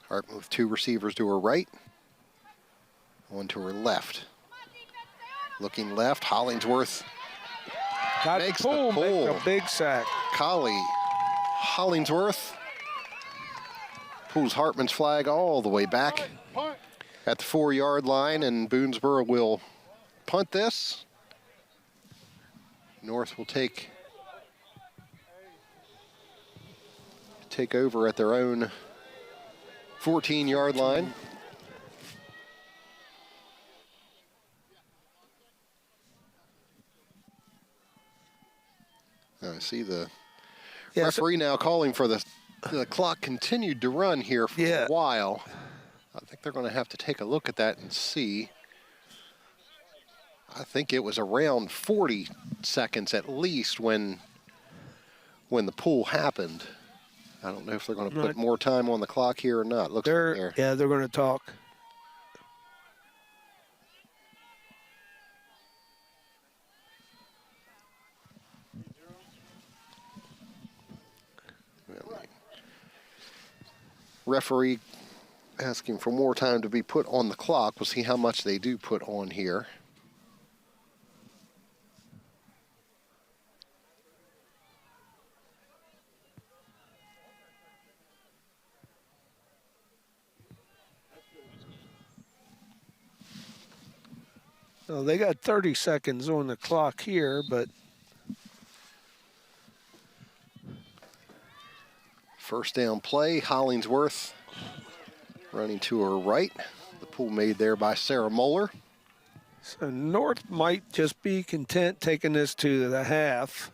A: Hartman with 2 receivers to her right, 1 to her left. Looking left, Hollingsworth makes the pull.
B: Make a big sack.
A: Collie Hollingsworth pulls Hartman's flag all the way back at the 4-yard line, and Boonsboro will punt this. North will take over at their own 14-yard line. I see the referee now calling for the clock continued to run here for a while. I think they're going to have to take a look at that and see. I think it was around 40 seconds at least when the pull happened. I don't know if they're going to put more time on the clock here or not. Looks like
B: they're going to talk.
A: Referee asking for more time to be put on the clock. We'll see how much they do put on here.
B: So they got 30 seconds on the clock here, but
A: first down play, Hollingsworth running to her right. The pull made there by Sarah Moeller.
B: so North might just be content taking this to the half.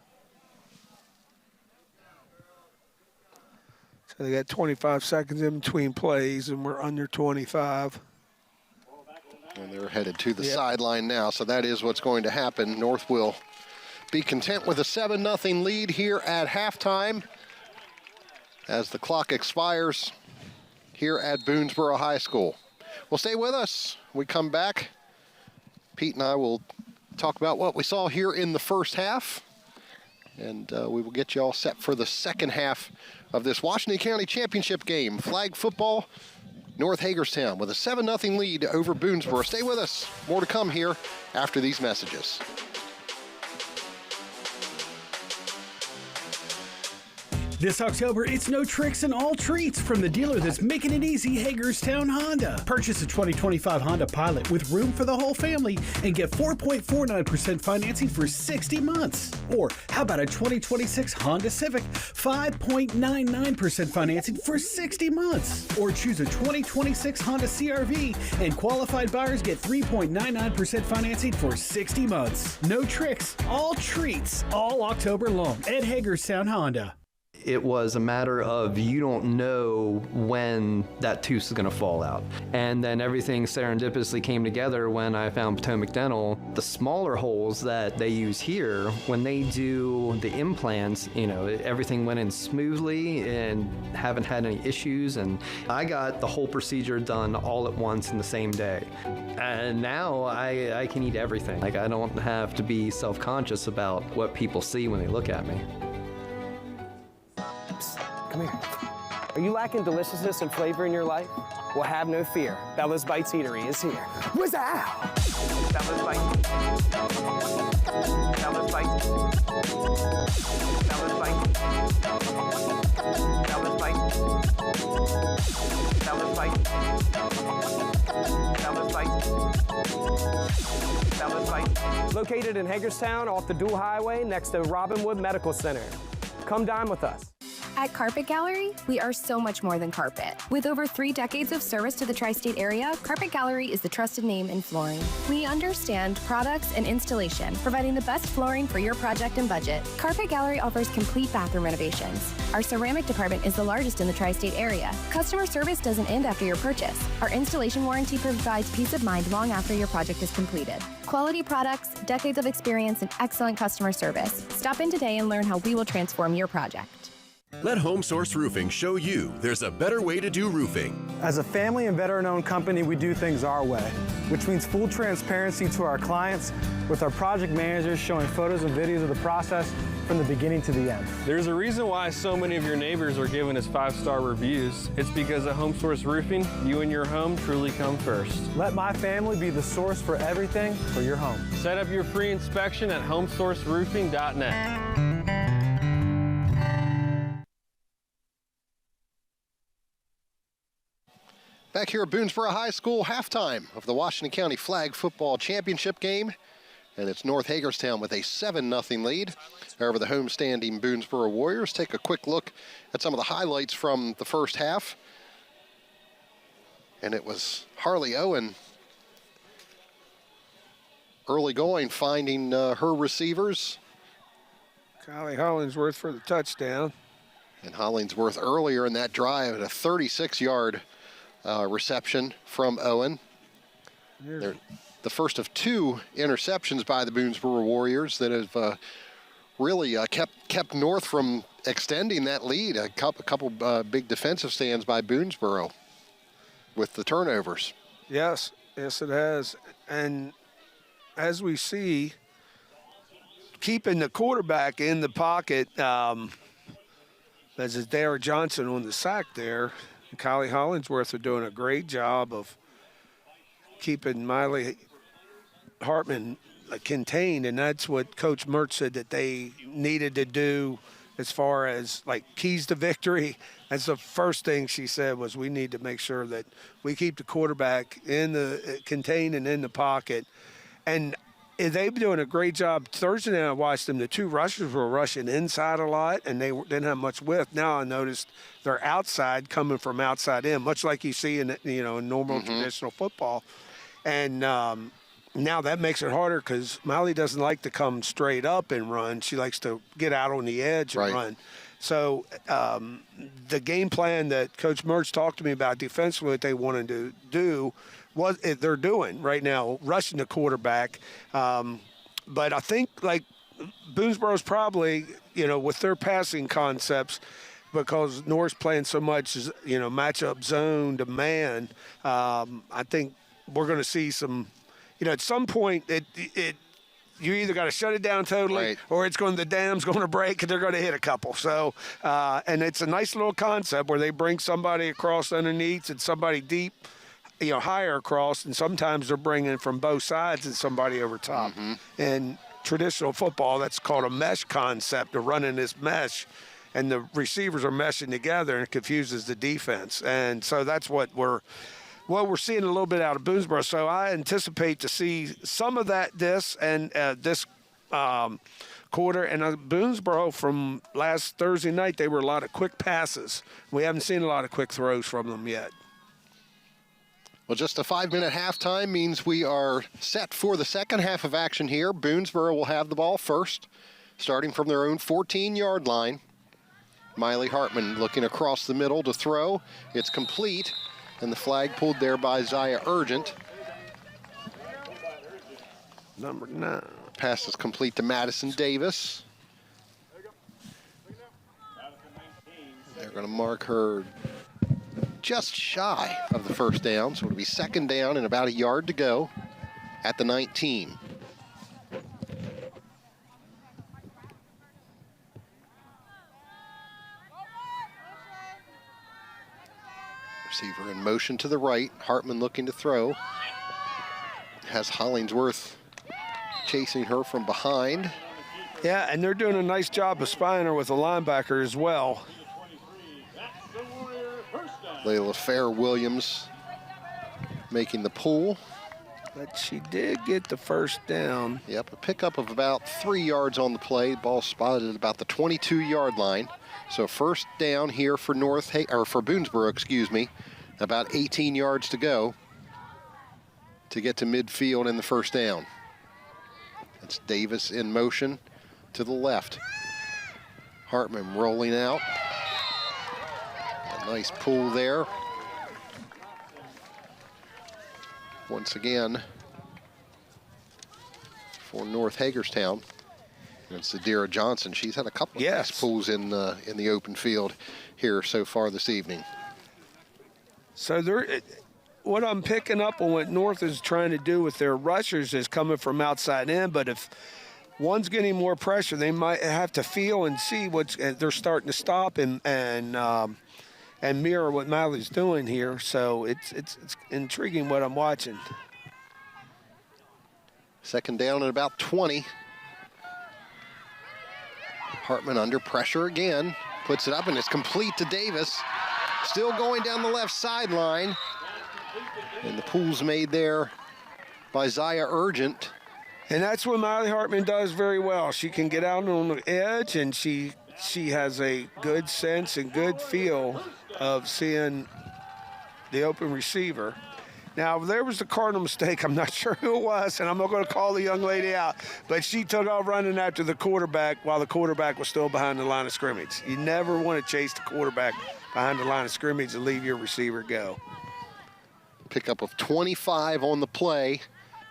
B: So they got 25 seconds in between plays, and we're under 25.
A: And they're headed to the sideline now, so that is what's going to happen. North will be content with a 7-0 lead here at halftime as the clock expires here at Boonsboro High School. Well, stay with us. When we come back, Pete and I will talk about what we saw here in the first half, and we will get you all set for the second half of this Washington County Championship game. Flag football, North Hagerstown with a 7-0 lead over Boonsboro. Stay with us. More to come here after these messages.
C: This October, it's no tricks and all treats from the dealer that's making it easy, Hagerstown Honda. Purchase a 2025 Honda Pilot with room for the whole family and get 4.49% financing for 60 months. Or how about a 2026 Honda Civic, 5.99% financing for 60 months. Or choose a 2026 Honda CR-V and qualified buyers get 3.99% financing for 60 months. No tricks, all treats, all October long at Hagerstown Honda.
U: It was a matter of you don't know when that tooth is going to fall out. And then everything serendipitously came together when I found Potomac Dental. The smaller holes that they use here, when they do the implants, you know, everything went in smoothly and haven't had any issues. And I got the whole procedure done all at once in the same day. And now I can eat everything. Like, I don't have to be self-conscious about what people see when they look at me.
E: Come here. Are you lacking deliciousness and flavor in your life? Well, have no fear. Bella's Bites Eatery is here. What's that? Bella's Bites. Bella's Bites. Bella's Bites. Bella's Bites. Bella's Bites. Bella's Bites. Bella's Bites. Located in Hagerstown off the Dual Highway next to Robinwood Medical Center. Come dine with us.
D: At Carpet Gallery, we are so much more than carpet. With over 3 decades of service to the tri-state area, Carpet Gallery is the trusted name in flooring. We understand products and installation, providing the best flooring for your project and budget. Carpet Gallery offers complete bathroom renovations. Our ceramic department is the largest in the tri-state area. Customer service doesn't end after your purchase. Our installation warranty provides peace of mind long after your project is completed. Quality products, decades of experience, and excellent customer service. Stop in today and learn how we will transform your project.
M: Let Home Source Roofing show you there's a better way to do roofing.
N: As a family and veteran-owned company, we do things our way, which means full transparency to our clients with our project managers showing photos and videos of the process from the beginning to the end.
O: There's a reason why so many of your neighbors are giving us 5-star reviews. It's because at Home Source Roofing, you and your home truly come first.
N: Let my family be the source for everything for your home.
O: Set up your free inspection at homesourceroofing.net.
A: Back here at Boonsboro High School, halftime of the Washington County Flag Football Championship game. And it's North Hagerstown with a 7-0 lead over the homestanding Boonsboro Warriors. Take a quick look at some of the highlights from the first half. And it was Harley Owen early going, finding her receivers.
B: Kylie Hollingsworth for the touchdown.
A: And Hollingsworth earlier in that drive at a 36-yard reception from Owen. They're the first of 2 interceptions by the Boonsboro Warriors that have really kept North from extending that lead. A couple big defensive stands by Boonsboro with the turnovers.
B: Yes, it has. And as we see, keeping the quarterback in the pocket, as is Dara Johnson on the sack there. Kylie Hollingsworth are doing a great job of keeping Miley Hartman contained, and that's what Coach Mertz said that they needed to do as far as like keys to victory. That's the first thing she said was we need to make sure that we keep the quarterback in the contained and in the pocket. And they've been doing a great job. Thursday night I watched them. The two rushers were rushing inside a lot, and they didn't have much width. Now I noticed they're outside, coming from outside in, much like you see in normal traditional football. And now that makes it harder because Miley doesn't like to come straight up and run. She likes to get out on the edge and run. So the game plan that Coach Mertz talked to me about defensively, what they wanted to do, they're doing right now, rushing the quarterback. But I think, like, Boonsboro's probably, with their passing concepts, because North's playing so much, matchup zone to man, I think we're going to see some, at some point you either got to shut it down totally or the dam's going to break and they're going to hit a couple. So, and it's a nice little concept where they bring somebody across underneath and somebody deep, higher across, and sometimes they're bringing from both sides and somebody over top. In traditional football, that's called a mesh concept, of running this mesh, and the receivers are meshing together, and it confuses the defense. And so that's what we're seeing a little bit out of Boonsboro. So I anticipate to see some of that this quarter. And Boonsboro, from last Thursday night, they were a lot of quick passes. We haven't seen a lot of quick throws from them yet.
A: Well, just a 5-minute halftime means we are set for the second half of action here. Boonsboro will have the ball first, starting from their own 14-yard line. Miley Hartman looking across the middle to throw. It's complete, and the flag pulled there by Zaya Urgent.
B: Number 9.
A: Pass is complete to Madison Davis. They're going to mark her just shy of the first down, so it'll be second down and about a yard to go at the 19. Receiver in motion to the right. Hartman looking to throw. Has Hollingsworth chasing her from behind.
B: Yeah, and they're doing a nice job of spying her with a linebacker as well.
A: Layla Fair-Williams making the pull.
B: But she did get the first down.
A: Yep, a pickup of about 3 yards on the play. Ball spotted at about the 22-yard line. So first down here for for Boonsboro, about 18 yards to go to get to midfield in the first down. It's Davis in motion to the left. Hartman rolling out. A nice pull there. Once again for North Hagerstown. It's Zadira Johnson. She's had a couple of nice pulls in the open field here so far this evening.
B: So what I'm picking up on what North is trying to do with their rushers is coming from outside in, but if one's getting more pressure, they might have to feel and see they're starting to stop and mirror what Miley's doing here. So it's intriguing what I'm watching.
A: Second down at about 20. Hartman under pressure again. Puts it up, and it's complete to Davis. Still going down the left sideline. And the pull's made there by Zaya Urgent.
B: And that's what Miley Hartman does very well. She can get out on the edge, and she has a good sense and good feel of seeing the open receiver. Now, there was the Cardinal mistake. I'm not sure who it was, and I'm not going to call the young lady out, but she took off running after the quarterback while the quarterback was still behind the line of scrimmage. You never want to chase the quarterback behind the line of scrimmage and leave your receiver go.
A: Pickup of 25 on the play,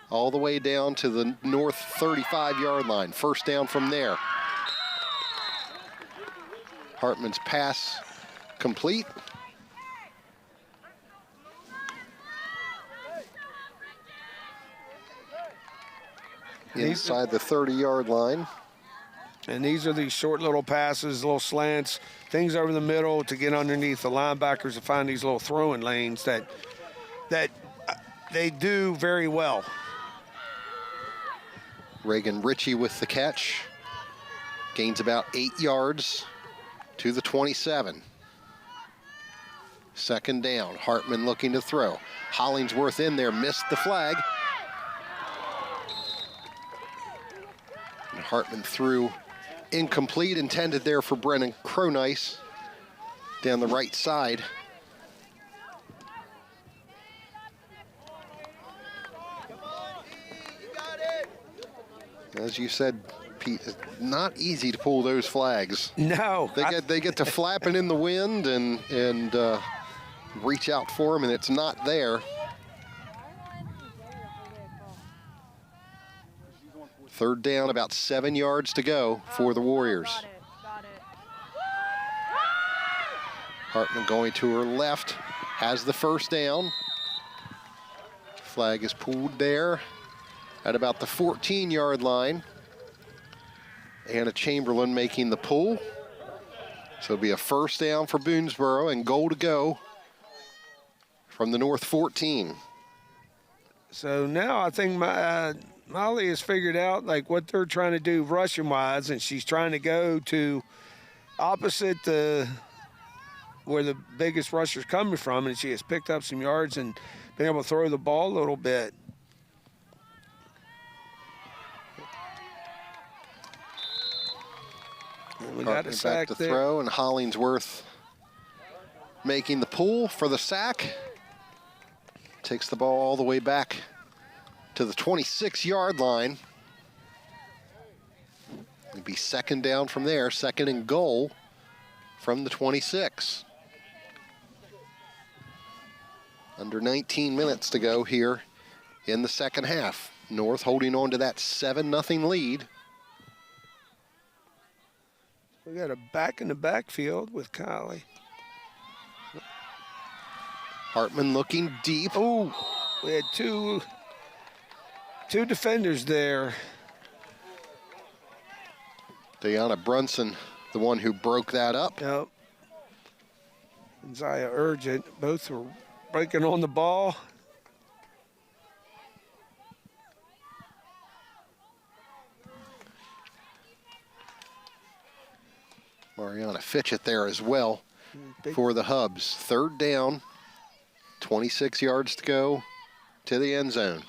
A: all the way down to the North 35-yard line. First down from there. Hartman's pass complete. Inside the 30-yard line.
B: And these are these short little passes, little slants, things over the middle to get underneath the linebackers to find these little throwing lanes that they do very well.
A: Reagan Ritchie with the catch. Gains about 8 yards to the 27. Second down. Hartman looking to throw. Hollingsworth in there, missed the flag. Hartman threw incomplete, intended there for Brennan Cronice down the right side. As you said, Pete, it's not easy to pull those flags.
B: No.
A: They get to flapping in the wind and reach out for them, and it's not there. Third down, about 7 yards to go for the Warriors. Hartman going to her left, has the first down. Flag is pulled there at about the 14-yard line. Anna Chamberlain making the pull. So it'll be a first down for Boonsboro and goal to go from the North 14.
B: So now I think Molly has figured out like what they're trying to do rushing wise, and she's trying to go to opposite where the biggest rusher's coming from, and she has picked up some yards and been able to throw the ball a little bit. We got a sack
A: back to
B: there.
A: throw, and Hollingsworth making the pull for the sack. Takes the ball all the way back to the 26-yard line. It'd be second down from there, second and goal from the 26. Under 19 minutes to go here in the second half. North holding on to that 7-0 lead.
B: We got a back in the backfield with Kylie.
A: Hartman looking deep.
B: Oh, we had two defenders there.
A: Deanna Brunson, the one who broke that up.
B: Yep. And Zaya Urgent, both were breaking on the ball.
A: Mariana Fitchett there as well for the Hubs. Third down, 26 yards to go to the end zone.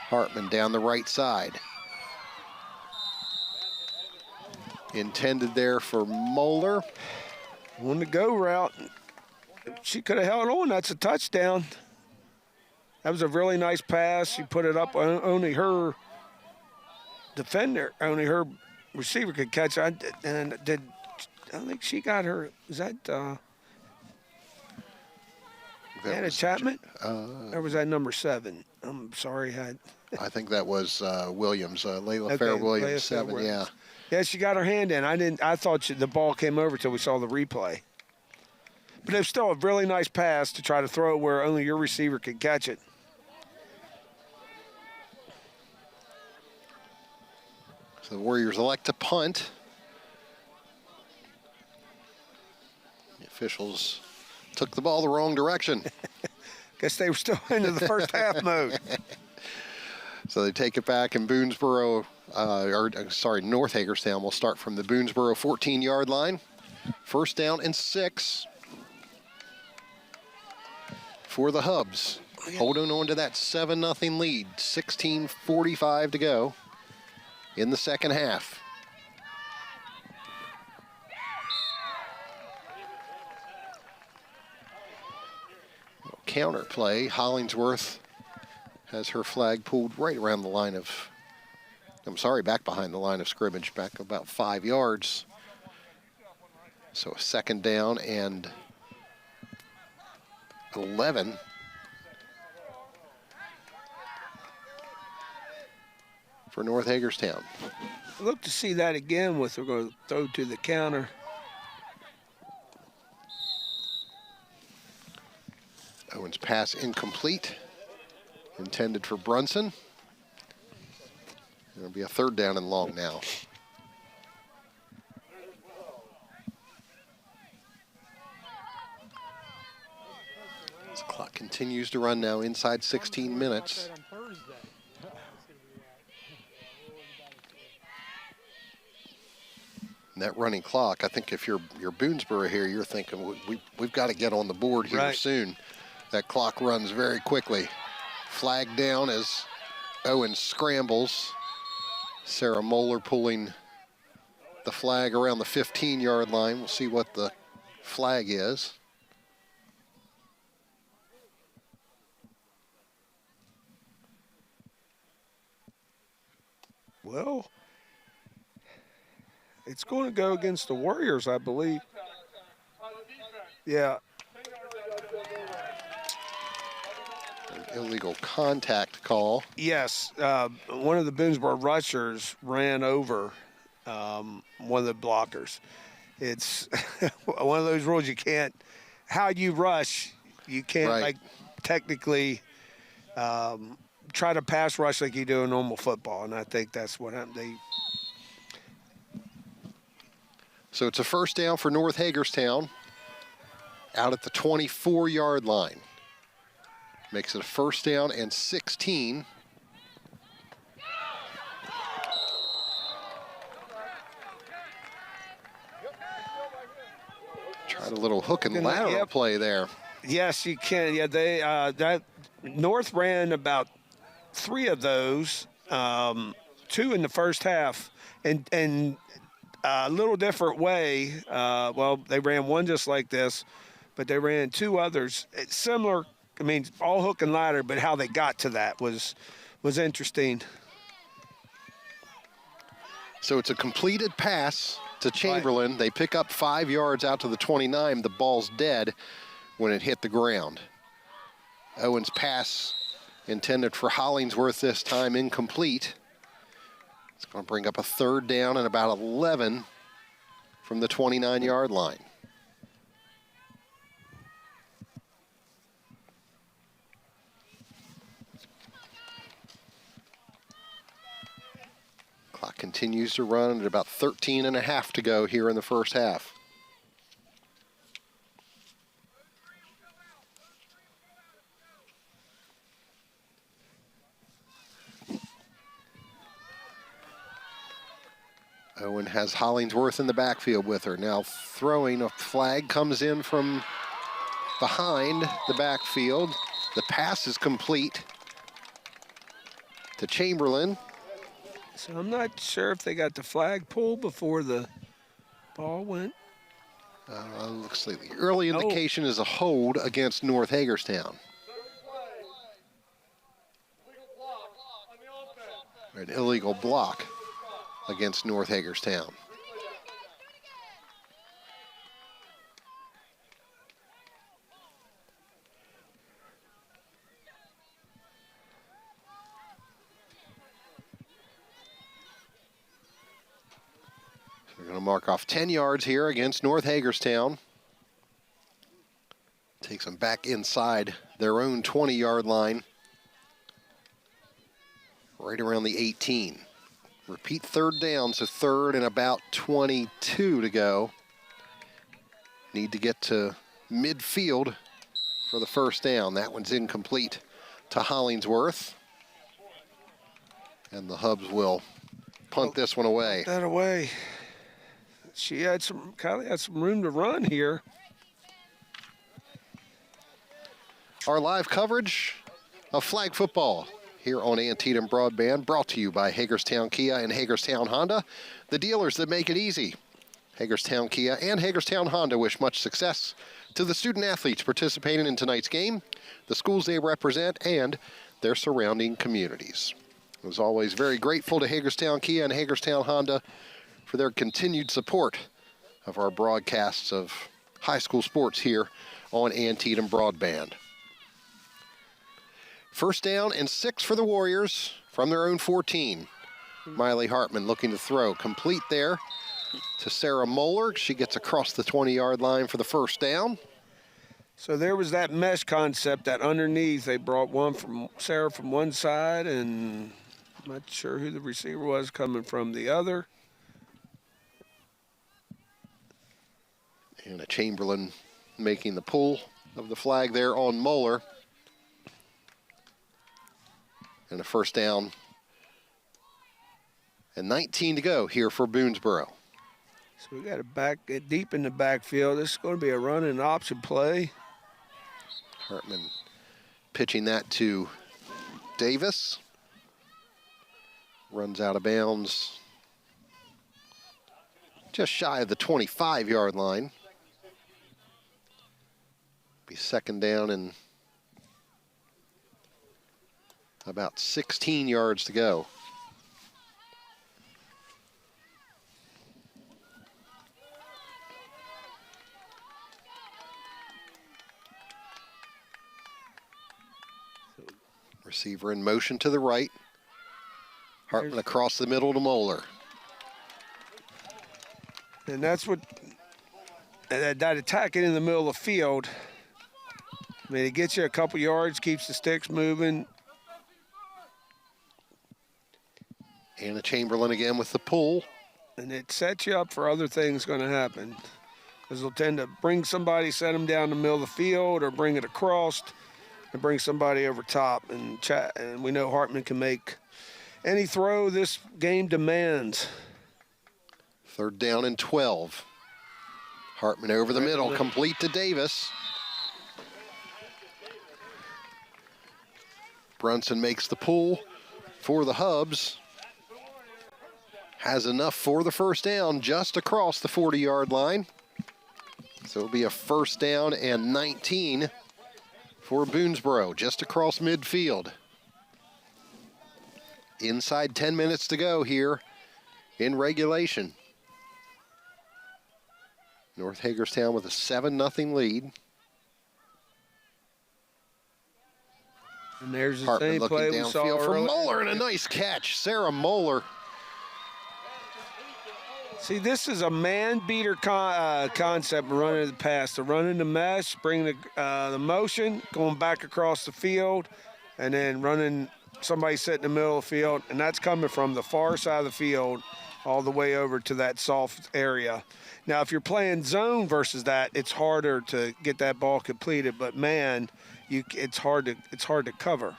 A: Hartman down the right side. Intended there for Moeller.
B: On the go route. If she could have held on, that's a touchdown. That was a really nice pass. She put it up. Only her defender, only her receiver could catch it. I think she got her. Is that Anna Chapman? Or was that number 7? I'm sorry.
A: I think that was Williams, Layla Fair Williams, 7, yeah.
B: Yeah, she got her hand in. I thought the ball came over till we saw the replay. But it was still a really nice pass to try to throw it where only your receiver could catch it.
A: So the Warriors elect to punt. The officials took the ball the wrong direction.
B: Guess they were still into the first half mode.
A: So they take it back, and Boonsboro, North Hagerstown will start from the Boonsboro 14-yard line. First down and 6 for the Hubs. Holding on to that 7-0 lead. 16:45 to go in the second half. Counter play. Hollingsworth has her flag pulled right around the line of, back behind the line of scrimmage, back about 5 yards. So a second down and 11. For North Hagerstown.
B: Look to see that again with we're going to throw to the counter.
A: Owens' pass incomplete. Intended for Brunson. It'll be a third down and long now. As the clock continues to run now inside 16 minutes. And that running clock, I think if you're Boonsboro here, you're thinking we've got to get on the board here soon. That clock runs very quickly. Flag down as Owens scrambles. Sarah Moeller pulling the flag around the 15-yard line. We'll see what the flag is.
B: Well, it's going to go against the Warriors, I believe. Yeah.
A: An illegal contact call.
B: Yes. One of the Boonsboro rushers ran over one of the blockers. It's one of those rules you can't, how you rush, you can't,
A: Right.
B: like, technically try to pass rush like you do in normal football, and I think that's what happened.
A: So it's a first down for North Hagerstown out at the 24-yard line. Makes it a first down and 16. Tried a little hook and lateral play there.
B: Yes, you can. Yeah, they that North ran about 3 of those, 2 in the first half, and a little different way. Well, they ran one just like this, but they ran 2 others. It's similar. I mean, all hook and ladder, but how they got to that was interesting.
A: So it's a completed pass to Chamberlain. They pick up 5 yards out to the 29. The ball's dead when it hit the ground. Owen's pass intended for Hollingsworth this time, incomplete. It's going to bring up a third down and about 11 from the 29-yard line. Clock continues to run at about 13 and a half to go here in the first half. Owen has Hollingsworth in the backfield with her. Now throwing, a flag comes in from behind the backfield. The pass is complete to Chamberlain.
B: So I'm not sure if they got the flag pulled before the ball went.
A: Looks like the early indication is a hold against North Hagerstown. An illegal block against North Hagerstown. They're going to mark off 10 yards here against North Hagerstown. Takes them back inside their own 20-yard line, right around the 18. Repeat third down, so third and about 22 to go. Need to get to midfield for the first down. That one's incomplete to Hollingsworth. And the Hubs will punt this one away.
B: That away. Kylie had some room to run here.
A: Our live coverage of flag football here on Antietam Broadband, brought to you by Hagerstown Kia and Hagerstown Honda, the dealers that make it easy. Hagerstown Kia and Hagerstown Honda wish much success to the student athletes participating in tonight's game, the schools they represent, and their surrounding communities. As always, very grateful to Hagerstown Kia and Hagerstown Honda for their continued support of our broadcasts of high school sports here on Antietam Broadband. First down and 6 for the Warriors from their own 14. Miley Hartman looking to throw. Complete there to Sarah Moeller. She gets across the 20-yard line for the first down.
B: So there was that mesh concept that underneath they brought one from Sarah from one side, and I'm not sure who the receiver was coming from the other.
A: And a Chamberlain making the pull of the flag there on Moeller. And a first down and 19 to go here for Boonsboro.
B: So we got to get deep in the backfield. This is going to be a run and option play.
A: Hartman pitching that to Davis. Runs out of bounds just shy of the 25-yard line. Be second down and about 16 yards to go. Receiver in motion to the right. Hartman across the middle to Moeller.
B: And that's what, that attacking in the middle of the field, I mean, it gets you a couple yards, keeps the sticks moving.
A: Anna Chamberlain again with the pull.
B: And it sets you up for other things going to happen. Because they'll tend to bring somebody, set them down the middle of the field, or bring it across and bring somebody over top. And we know Hartman can make any throw this game demands.
A: Third down and 12. Hartman over the middle, complete to Davis. Brunson makes the pull for the Hubs. Has enough for the first down just across the 40-yard line. So it'll be a first down and 19 for Boonsboro, just across midfield. Inside 10 minutes to go here in regulation. North Hagerstown with a 7-0 lead.
B: And there's the
A: Hartman
B: same
A: looking
B: play we saw
A: downfield for
B: earlier.
A: Moeller, and a nice catch. Sarah Moeller.
B: See, this is a man beater concept, running the pass. The running the mesh, bring the motion, going back across the field, and then running somebody sitting in the middle of the field, and that's coming from the far side of the field all the way over to that soft area. Now, if you're playing zone versus that, it's harder to get that ball completed, but man, it's hard to cover.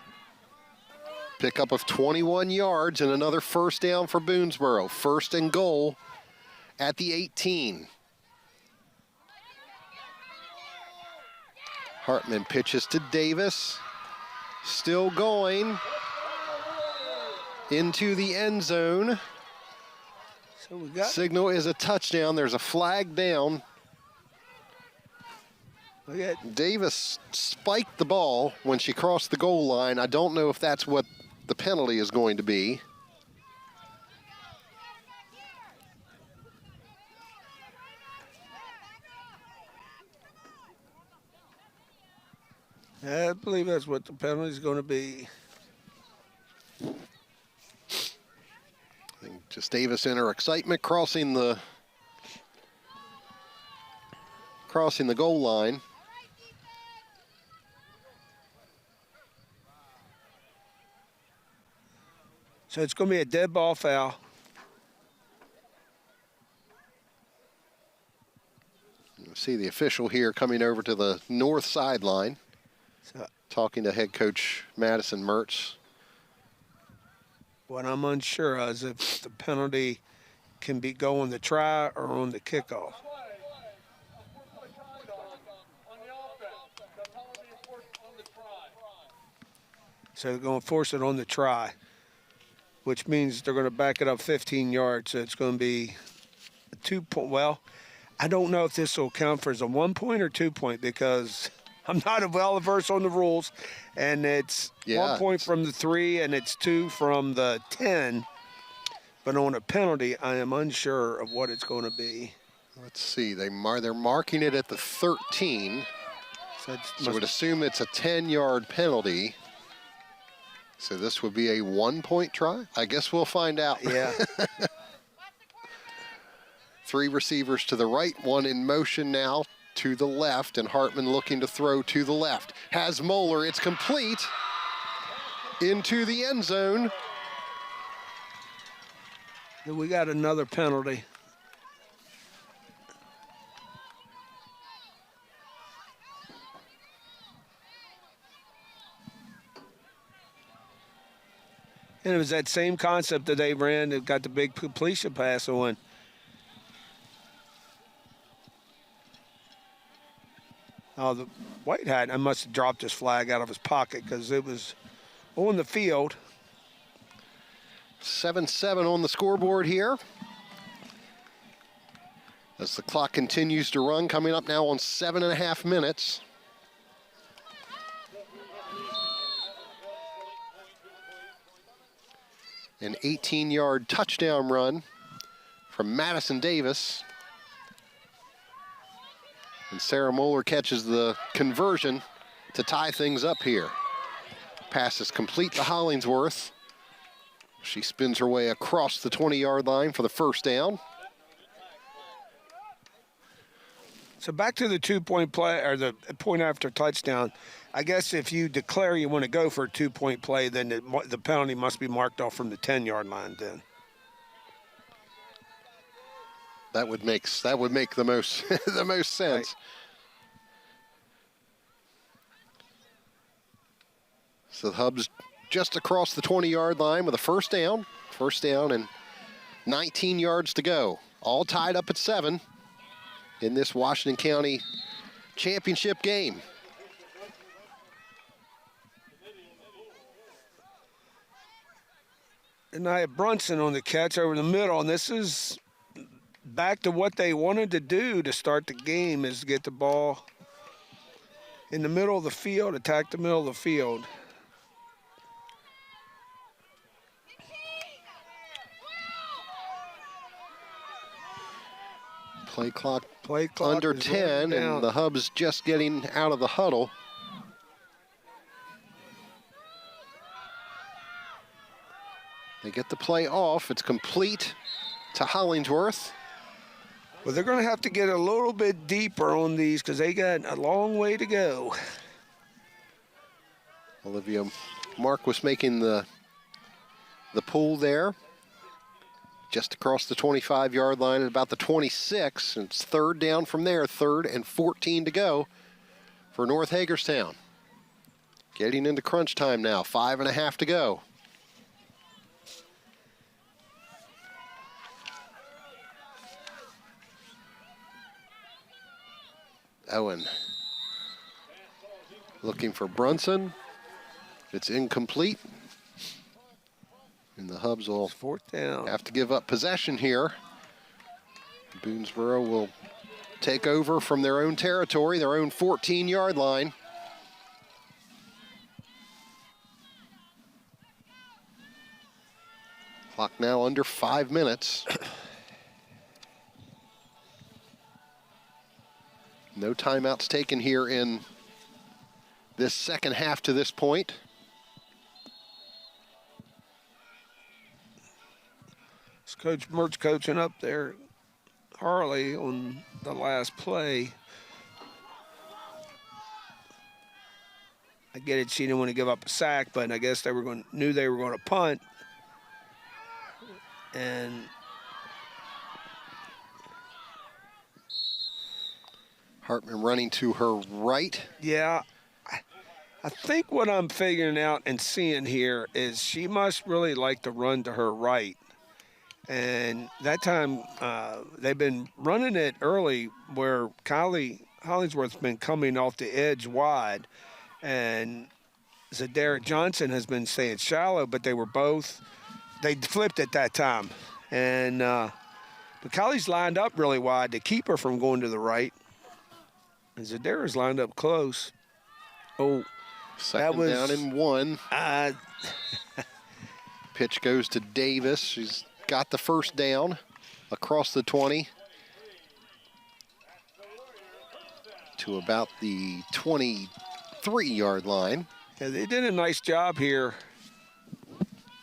A: Pickup of 21 yards and another first down for Boonsboro. First and goal at the 18. Hartman pitches to Davis. Still going into the end zone.
B: So we got
A: signal is a touchdown. There's a flag down. Davis spiked the ball when she crossed the goal line. I don't know if that's what the penalty is going to be.
B: I believe that's what the penalty is going to be.
A: Just Davis in her excitement crossing the goal line.
B: So it's going to be a dead ball foul.
A: You see the official here coming over to the north sideline, talking to head coach Madison Mertz.
B: What I'm unsure of is if the penalty can be go on the try or on the kickoff. So they're going to force it on the try, which means they're going to back it up 15 yards. So it's going to be a 2-point. Well, I don't know if this will count for as a 1-point or 2-point because I'm not well versed on the rules, and it's 1 point from the 3 and it's 2 from the 10. But on a penalty, I am unsure of what it's going to be.
A: Let's see. They're marking it at the 13. So I would assume it's a 10-yard penalty. So this would be a 1-point try? I guess we'll find out.
B: Yeah.
A: 3 receivers to the right, 1 in motion now to the left, and Hartman looking to throw to the left. Has Moeller, it's complete into the end zone.
B: We got another penalty. And it was that same concept that they ran that got the big completion pass on. Oh, the white hat, I must have dropped his flag out of his pocket because it was on the field.
A: 7-7 on the scoreboard here. As the clock continues to run, coming up now on 7.5 minutes. An 18-yard touchdown run from Madison Davis. And Sarah Moeller catches the conversion to tie things up here. Pass is complete to Hollingsworth. She spins her way across the 20-yard line for the first down.
B: So back to the 2-point play, or the point after touchdown. I guess if you declare you want to go for a 2-point play, then the penalty must be marked off from the 10-yard line then.
A: That would make the most the most sense. Right. So the Hubs just across the 20-yard line with a first down. First down and 19 yards to go. All tied up at 7 in this Washington County championship game.
B: And I have Brunson on the catch over the middle, and this is back to what they wanted to do to start the game, is get the ball in the middle of the field, attack the middle of the field.
A: Play clock under 10, and the Hubs just getting out of the huddle. They get the play off. It's complete to Hollingsworth.
B: Well, they're going to have to get a little bit deeper on these because they got a long way to go.
A: Olivia Mark was making the pull there. Just across the 25-yard line at about the 26. And it's third down from there, 3rd and 14 to go for North Hagerstown. Getting into crunch time now, 5.5 to go. Owen looking for Brunson. It's incomplete. And the Hubs will have to give up possession here. Boonsboro will take over from their own territory, their own 14-yard line. Clock now under 5 minutes. No timeouts taken here in this second half to this point.
B: Coach Mertz coaching up there, Harley, on the last play. I get it, she didn't want to give up a sack, but I guess they knew they were going to punt. And
A: Hartman running to her right.
B: Yeah, I think what I'm figuring out and seeing here is she must really like to run to her right. And that time, they've been running it early where Hollingsworth's been coming off the edge wide. And Zadaric Johnson has been staying shallow, but they flipped at that time. And McCauley's lined up really wide to keep her from going to the right. And Zadaric's lined up close. Oh,
A: second down and 1. Pitch goes to Davis. She's got the first down across the 20 to about the 23-yard line.
B: Yeah, they did a nice job here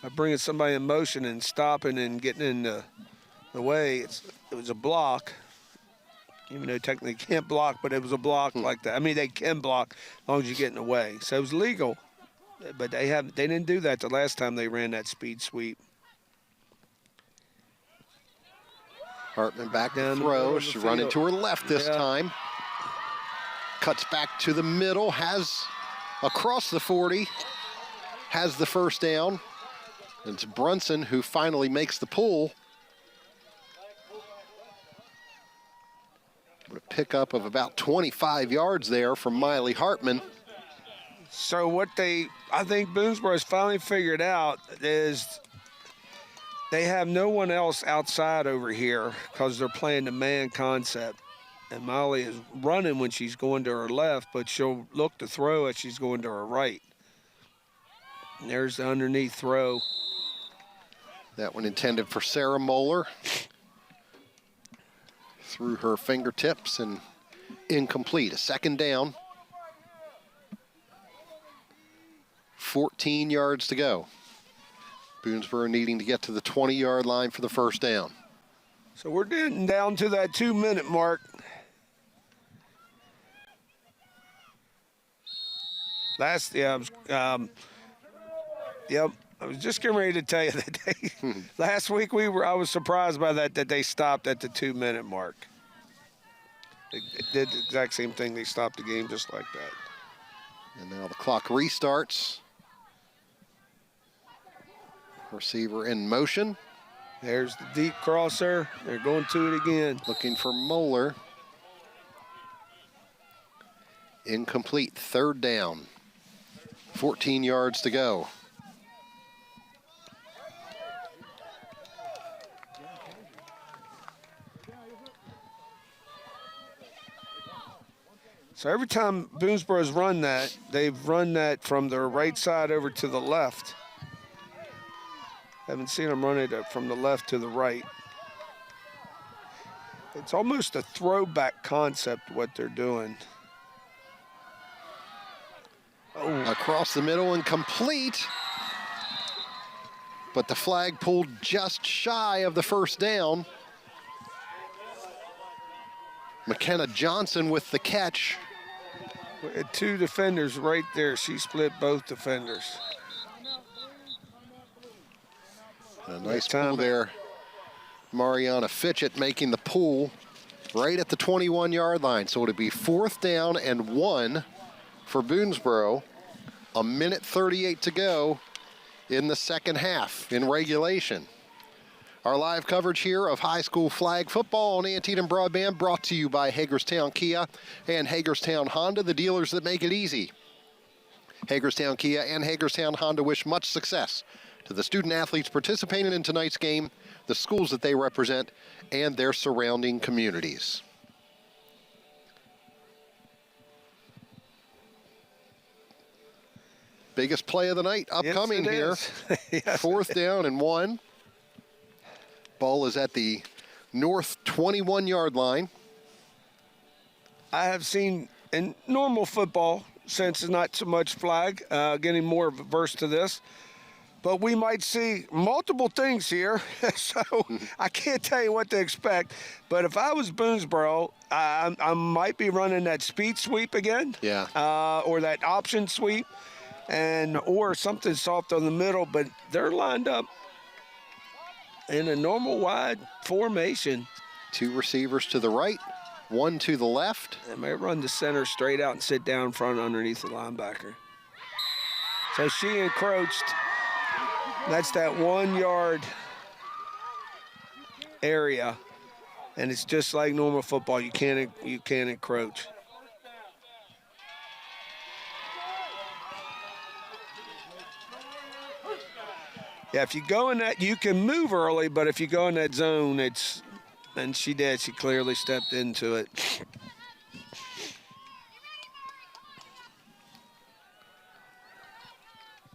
B: of bringing somebody in motion and stopping and getting in the way. It was a block, even though technically can't block, but it was a block like that. I mean, they can block as long as you get in the way. So it was legal, but they didn't do that the last time they ran that speed sweep.
A: Hartman back to throw. She's running to her left this time. Cuts back to the middle, has across the 40, has the first down. It's Brunson who finally makes the pull. A pickup of about 25 yards there from Miley Hartman.
B: So what I think Boonsboro has finally figured out is They have no one else outside over here because they're playing the man concept. And Molly is running when she's going to her left, but she'll look to throw as she's going to her right. And there's the underneath throw.
A: That one intended for Sarah Moeller. Through her fingertips and incomplete. A second down. 14 yards to go. Boonsboro needing to get to the 20-yard line for the first down.
B: So we're getting down to that 2-minute mark. I was just getting ready to tell you that last week I was surprised by that they stopped at the 2-minute mark. They did the exact same thing. They stopped the game just like that.
A: And now the clock restarts. Receiver in motion.
B: There's the deep crosser. They're going to it again.
A: Looking for Moeller. Incomplete, third down. 14 yards to go.
B: So every time Boonsboro's run that, they've run that from their right side over to the left. Haven't seen them run it from the left to the right. It's almost a throwback concept what they're doing.
A: Oh. Across the middle and complete. But the flag pulled just shy of the first down. McKenna Johnson with the catch.
B: Two defenders right there. She split both defenders.
A: A nice pull there. Mariana Fitchett making the pull right at the 21-yard line. So it'll be 4th down and 1 for Boonsboro. A minute 38 to go in the second half in regulation. Our live coverage here of high school flag football on Antietam Broadband brought to you by Hagerstown Kia and Hagerstown Honda, the dealers that make it easy. Hagerstown Kia and Hagerstown Honda wish much success to the student athletes participating in tonight's game, the schools that they represent, and their surrounding communities. Biggest play of the night upcoming here. Yes. 4th down and 1. Ball is at the north 21-yard line.
B: I have seen in normal football, since it's not so much flag, getting more verse to this, but we might see multiple things here. So I can't tell you what to expect. But if I was Boonsboro, I might be running that speed sweep again.
A: Yeah.
B: Or that option sweep, or something soft on the middle. But they're lined up in a normal wide formation.
A: 2 receivers to the right, 1 to the left.
B: They may run the center straight out and sit down in front underneath the linebacker. So she encroached. That's that 1-yard area, and it's just like normal football. You can't encroach. Yeah, if you go in that, you can move early, but if you go in that zone, and she did. She clearly stepped into it.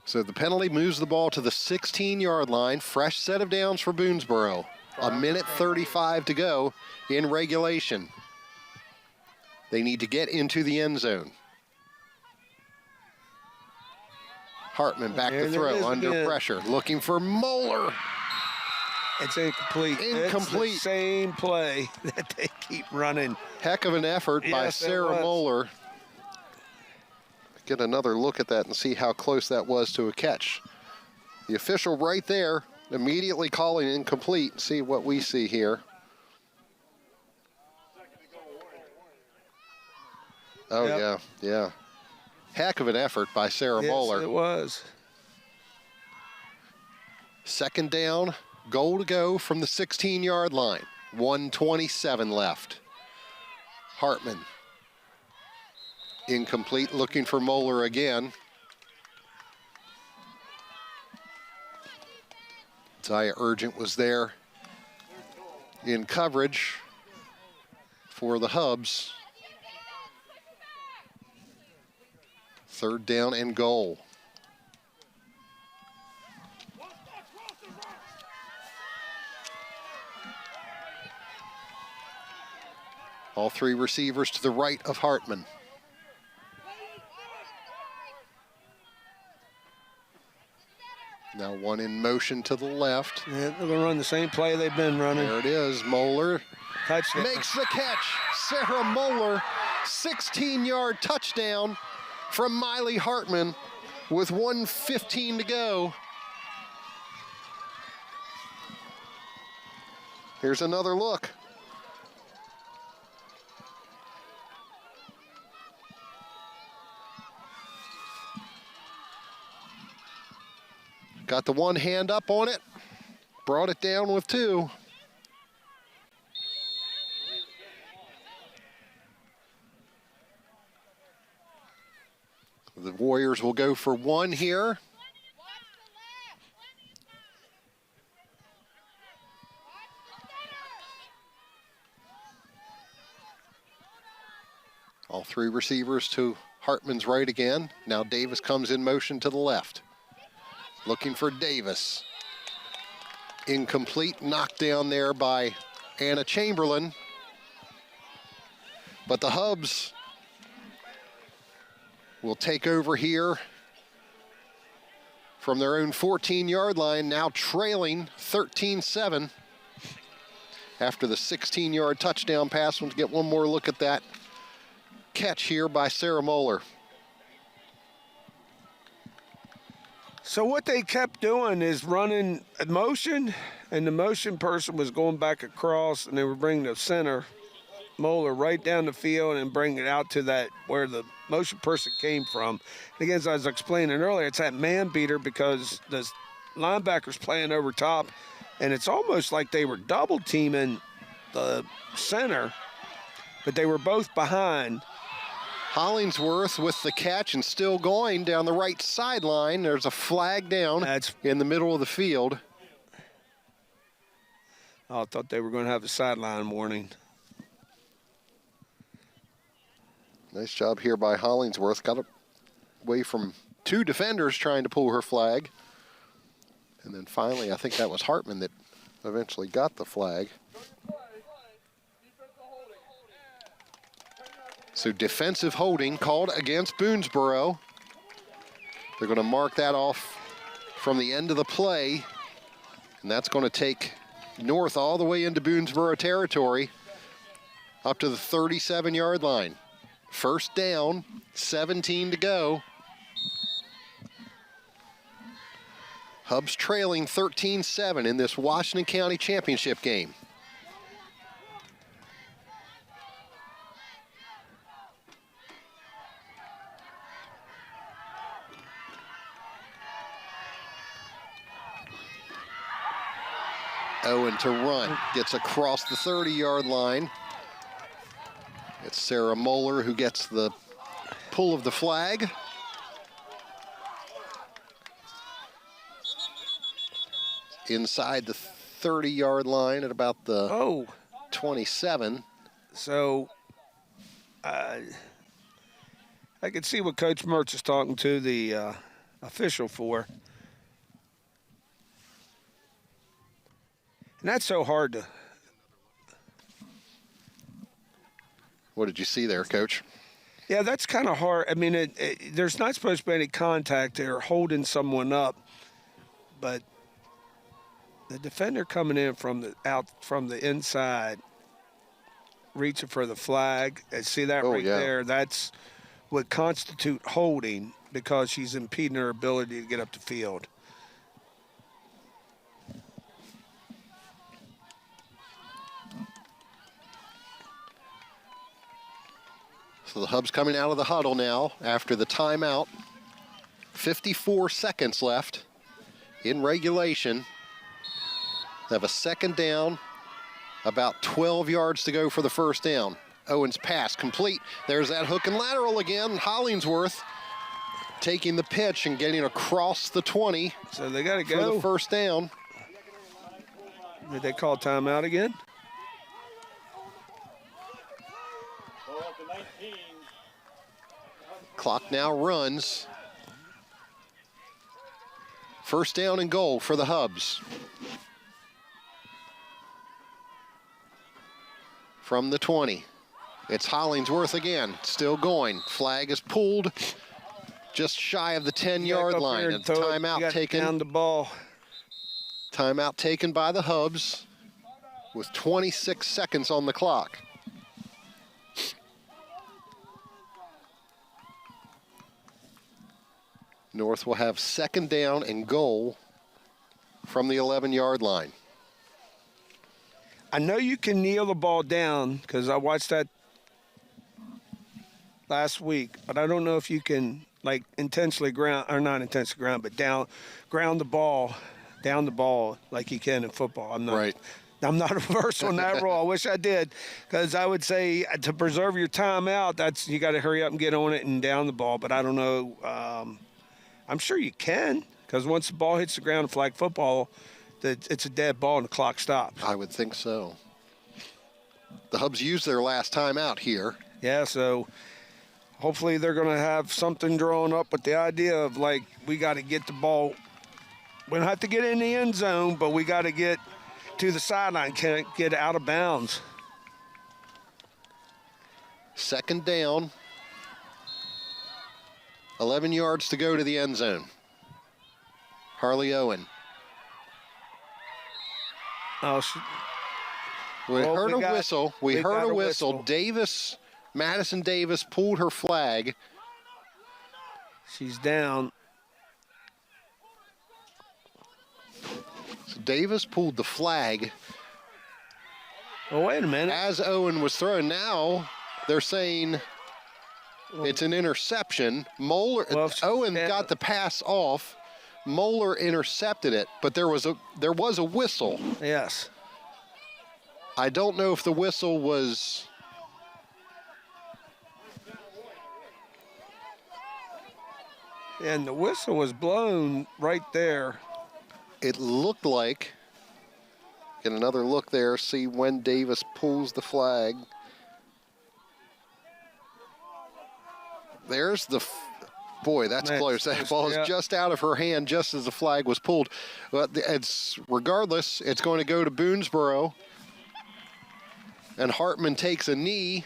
A: So the penalty moves the ball to the 16-yard line. Fresh set of downs for Boonsboro. A minute 35 to go in regulation. They need to get into the end zone. Hartman back to throw under pressure, looking for Moeller.
B: It's incomplete.
A: Incomplete.
B: It's the same play that they keep running.
A: Heck of an effort by Sarah Moeller. Get another look at that and see how close that was to a catch. The official right there immediately calling incomplete. See what we see here. Oh, yeah. Heck of an effort by Sarah Moeller.
B: Yes, it was.
A: Second down, goal to go from the 16-yard line. 1:27 left. Hartman. Incomplete, looking for Moeller again. It's Josiah Urgent was there in coverage for the Hubs. 3rd down and goal. All 3 receivers to the right of Hartman. Now 1 in motion to the left.
B: Yeah, they're going to run the same play they've been running.
A: There it is. Moeller
B: Touchdown.
A: makes the catch. Sarah Moeller, 16-yard touchdown from Miley Hartman with 1:15 to go. Here's another look. Got the one hand up on it, brought it down with 2. The Warriors will go for 1 here. All 3 receivers to Hartman's right again. Now Davis comes in motion to the left. Looking for Davis. Incomplete, knocked down there by Anna Chamberlain. But the Hubs will take over here from their own 14-yard line, now trailing 13-7 after the 16-yard touchdown pass. We'll get one more look at that catch here by Sarah Moeller.
B: So what they kept doing is running a motion, and the motion person was going back across, and they were bringing the center, Moeller, right down the field and bringing it out to that where the motion person came from. And again, as I was explaining earlier, it's that man beater because the linebacker's playing over top, and it's almost like they were double teaming the center, but they were both behind.
A: Hollingsworth with the catch and still going down the right sideline. There's a flag down in the middle of the field.
B: Oh, I thought they were going to have a sideline warning.
A: Nice job here by Hollingsworth. Got away from 2 defenders trying to pull her flag. And then finally, I think that was Hartman that eventually got the flag. So defensive holding called against Boonsboro. They're going to mark that off from the end of the play. And that's going to take North all the way into Boonsboro territory up to the 37-yard line. 1st down, 17 to go. Hubs trailing 13-7 in this Washington County Championship game. Owen to run, gets across the 30-yard line. It's Sarah Moeller who gets the pull of the flag. Inside the 30-yard line at about the 27.
B: So I can see what Coach Mertz is talking to the official for. And that's so hard to.
A: What did you see there, Coach?
B: Yeah, that's kind of hard. I mean, there's not supposed to be any contact there holding someone up, but the defender coming in from the inside, reaching for the flag. See that there? That's what constitute holding because she's impeding her ability to get up the field.
A: So the Hubs coming out of the huddle now after the timeout. 54 seconds left in regulation. They have a 2nd down, about 12 yards to go for the 1st down. Owen's pass complete. There's that hook and lateral again. Hollingsworth taking the pitch and getting across the 20.
B: So they got to
A: go for the 1st down.
B: Did they call timeout again?
A: Clock now runs. First down and goal for the Hubs. From the 20. It's Hollingsworth again, still going. Flag is pulled just shy of the 10-yard line. And timeout taken.
B: Down the ball.
A: Timeout taken by the Hubs with 26 seconds on the clock. North will have second down and goal from the 11-yard line.
B: I know you can kneel the ball down because I watched that last week, but I don't know if you can like intentionally ground, or not intentionally ground, but ground the ball, down the ball like you can in football. I'm not a verse on that rule. I wish I did, because I would say to preserve your timeout, that's you got to hurry up and get on it and down the ball. But I don't know. I'm sure you can, because once the ball hits the ground in flag football, it's a dead ball and the clock stops.
A: I would think so. The Hubs used their last timeout here.
B: Yeah, so hopefully they're going to have something drawn up with the idea of, like, we got to get the ball. We don't have to get in the end zone, but we got to get to the sideline, can't get out of bounds.
A: Second down. 11 yards to go to the end zone. Harley Owen. We heard a whistle. We heard a whistle. Madison Davis pulled her flag.
B: She's down.
A: So Davis pulled the flag.
B: Oh, wait a minute.
A: As Owen was thrown. Now they're saying it's an interception. Owen got the pass off. Moeller intercepted it, but there was a whistle.
B: Yes.
A: I don't know if the whistle was.
B: And the whistle was blown right there.
A: It looked like. Get another look there, see when Davis pulls the flag. There's the. Boy, that's close. That ball is just out of her hand just as the flag was pulled. But regardless, it's going to go to Boonsboro. And Hartman takes a knee.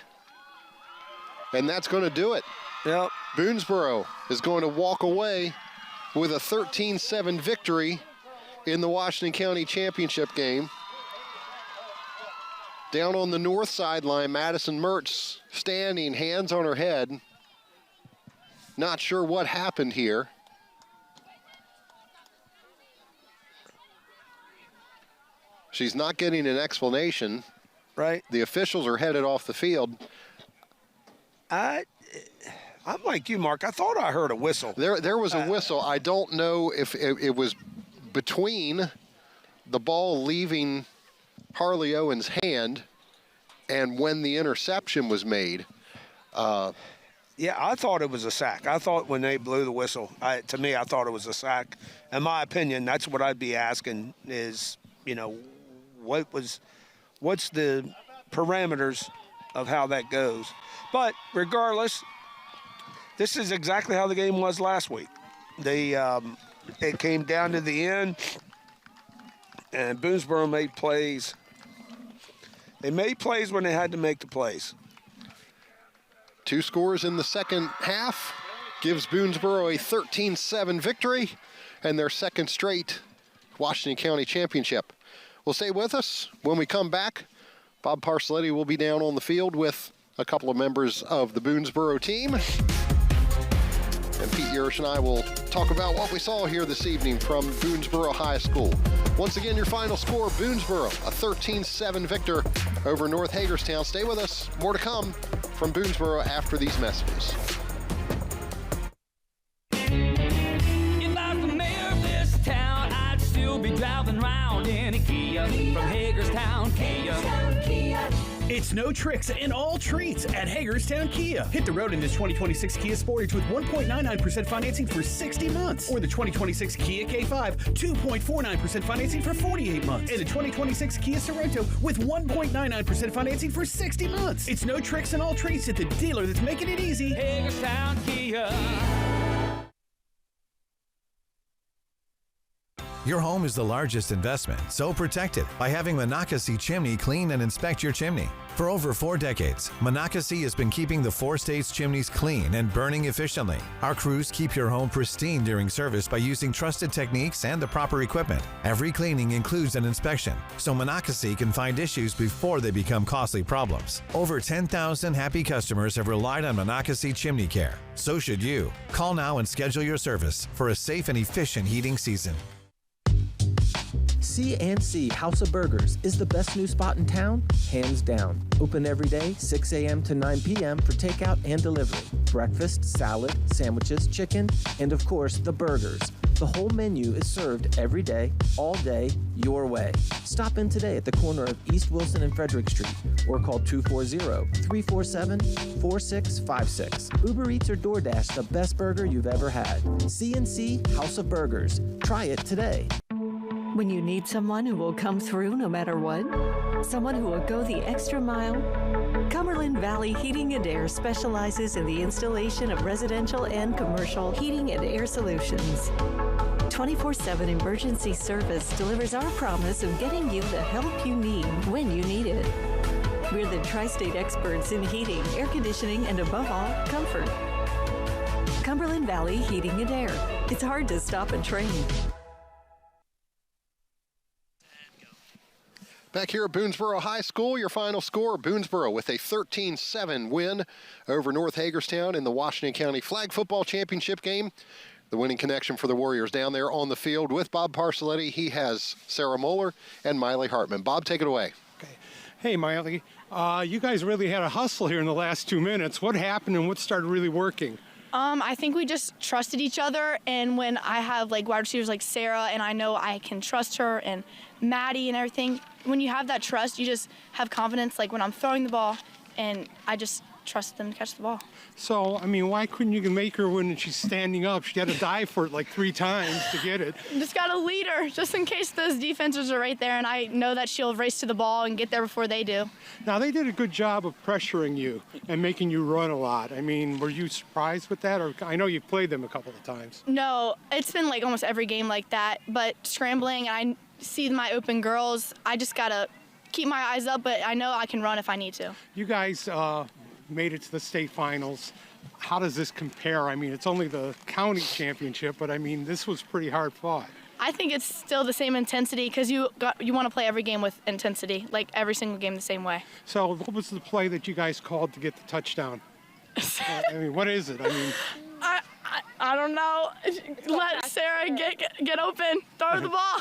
A: And that's going to do it.
B: Yep.
A: Boonsboro is going to walk away with a 13-7 victory in the Washington County Championship game. Down on the north sideline, Madison Mertz standing, hands on her head. Not sure what happened here. She's not getting an explanation.
B: Right.
A: The officials are headed off the field.
B: I'm like you, Mark. I thought I heard a whistle.
A: There was a whistle. I don't know if it was between the ball leaving Harley Owen's hand and when the interception was made.
B: Yeah, I thought it was a sack. I thought when they blew the whistle, to me, I thought it was a sack. In my opinion, that's what I'd be asking is, what's the parameters of how that goes. But regardless, this is exactly how the game was last week. It came down to the end, and Boonsboro made plays. They made plays when they had to make the plays.
A: 2 scores in the second half gives Boonsboro a 13-7 victory and their second straight Washington County Championship. Well, stay with us. When we come back, Bob Parcelletti will be down on the field with a couple of members of the Boonsboro team. And Pete Yurish and I will talk about what we saw here this evening from Boonsboro High School. Once again, your final score, Boonsboro, a 13-7 victor over North Hagerstown. Stay with us. More to come from Boonsboro after these messages.
L: If I was the mayor of this town, I'd still be driving around in a Kia from Hagerstown, Kia.
C: It's no tricks and all treats at Hagerstown Kia. Hit the road in this 2026 Kia Sportage with 1.99% financing for 60 months. Or the 2026 Kia K5, 2.49% financing for 48 months. And the 2026 Kia Sorento with 1.99% financing for 60 months. It's no tricks and all treats at the dealer that's making it easy.
L: Hagerstown Kia.
F: Your home is the largest investment, so protect it by having Monocacy Chimney clean and inspect your chimney. For over 4 decades, Monocacy has been keeping the 4 states' chimneys clean and burning efficiently. Our crews keep your home pristine during service by using trusted techniques and the proper equipment. Every cleaning includes an inspection, so Monocacy can find issues before they become costly problems. Over 10,000 happy customers have relied on Monocacy Chimney Care. So should you. Call now and schedule your service for a safe and efficient heating season.
R: C&C House of Burgers is the best new spot in town, hands down. Open every day, 6 a.m. to 9 p.m. for takeout and delivery. Breakfast, salad, sandwiches, chicken, and of course, the burgers. The whole menu is served every day, all day, your way. Stop in today at the corner of East Wilson and Frederick Street or call 240-347-4656. Uber Eats or DoorDash the best burger you've ever had. C&C House of Burgers. Try it today.
H: When you need someone who will come through no matter what, someone who will go the extra mile, Cumberland Valley Heating and Air specializes in the installation of residential and commercial heating and air solutions. 24/7 emergency service delivers our promise of getting you the help you need when you need it. We're the tri-state experts in heating, air conditioning, and above all, comfort. Cumberland Valley Heating and Air. It's hard to stop a train.
A: Back here at Boonsboro High School, your final score, Boonsboro with a 13-7 win over North Hagerstown in the Washington County Flag Football Championship game. The winning connection for the Warriors down there on the field with Bob Parcelletti. He has Sarah Moeller and Miley Hartman. Bob, take it away.
I: Hey, Miley. You guys really had a hustle here in the last 2 minutes. What happened and what started really working?
V: I think we just trusted each other, and when I have like wide receivers like Sarah and I know I can trust her and Maddie and everything, when you have that trust, you just have confidence like when I'm throwing the ball and I just trust them to catch the ball.
I: So, I mean, why couldn't you make her when she's standing up? She had to dive for it like 3 times to get it.
V: Just got to lead her just in case those defenders are right there, and I know that she'll race to the ball and get there before they do.
I: Now, they did a good job of pressuring you and making you run a lot. I mean, were you surprised with that? Or I know you've played them a couple of times.
V: No, it's been like almost every game like that, but scrambling, and I see my open girls, I just got to keep my eyes up, but I know I can run if I need to.
I: You guys made it to the state finals. How does this compare? I mean, it's only the county championship, but I mean, this was pretty hard fought.
V: I think it's still the same intensity because you want to play every game with intensity, like every single game the same way.
I: So what was the play that you guys called to get the touchdown? I mean, what is it? I mean,
V: I don't know. Let Sarah get open, throw the ball.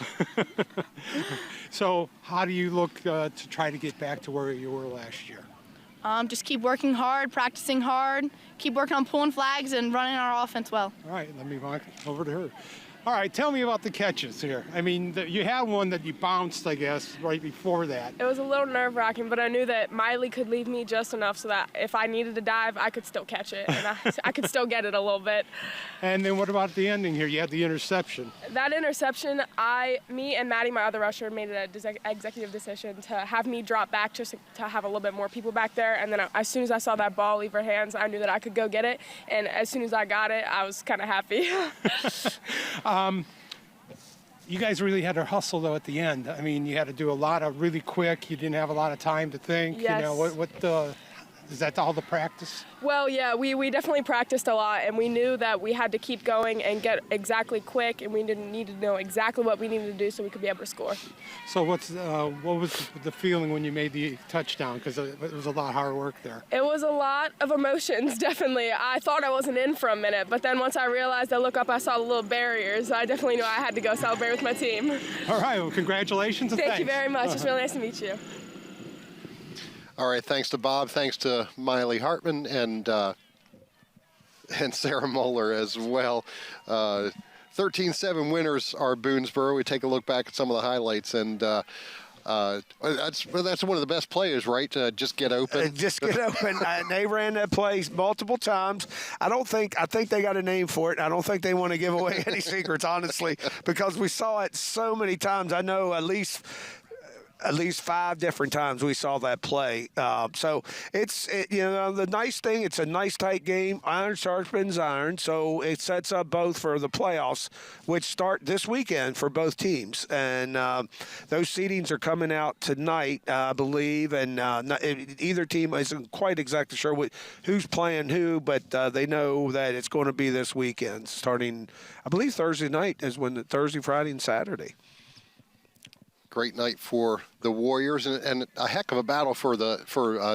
I: So how do you look to try to get back to where you were last year?
V: Just keep working hard, practicing hard, keep working on pulling flags and running our offense well.
I: All right, let me walk over to her. All right, tell me about the catches here. I mean, you had one that you bounced, I guess, right before that.
W: It was a little nerve-wracking, but I knew that Miley could leave me just enough so that if I needed to dive, I could still catch it, and I could still get it a little bit.
I: And then what about the ending here? You had the interception.
W: That interception, me and Maddie, my other rusher, made an executive decision to have me drop back just to have a little bit more people back there, and then as soon as I saw that ball leave her hands, I knew that I could go get it, and as soon as I got it, I was kind of happy.
I: You guys really had to hustle, though, at the end. I mean, you had to do a lot of really quick. You didn't have a lot of time to think.
W: Yes.
I: You know, is that all the practice?
W: Well, yeah, we definitely practiced a lot, and we knew that we had to keep going and get exactly quick, and we didn't need to know exactly what we needed to do so we could be able to score.
I: So what was the feeling when you made the touchdown? Because it was a lot of hard work there.
W: It was a lot of emotions, definitely. I thought I wasn't in for a minute, but then once I realized, I looked up, I saw the little barriers. I definitely knew I had to go celebrate with my team.
I: All right, well, congratulations and
W: Thank you very much. It's really nice to meet you.
A: All right, thanks to Bob, thanks to Miley Hartman and Sarah Moeller as well. 13-7 winners are Boonsboro. We take a look back at some of the highlights, and That's one of the best plays, right? Just get open.
B: Just get open. And they ran that play multiple times. I think they got a name for it. I don't think they want to give away any secrets, honestly, because we saw it so many times. I know at least 5 different times we saw that play. So the nice thing, it's a nice tight game. Iron sharpens iron, so it sets up both for the playoffs, which start this weekend for both teams. And those seedings are coming out tonight, I believe. And either team isn't quite exactly sure who's playing who, but they know that it's going to be this weekend, starting, I believe, Thursday night is when Thursday, Friday, and Saturday.
A: Great night for the Warriors, and a heck of a battle for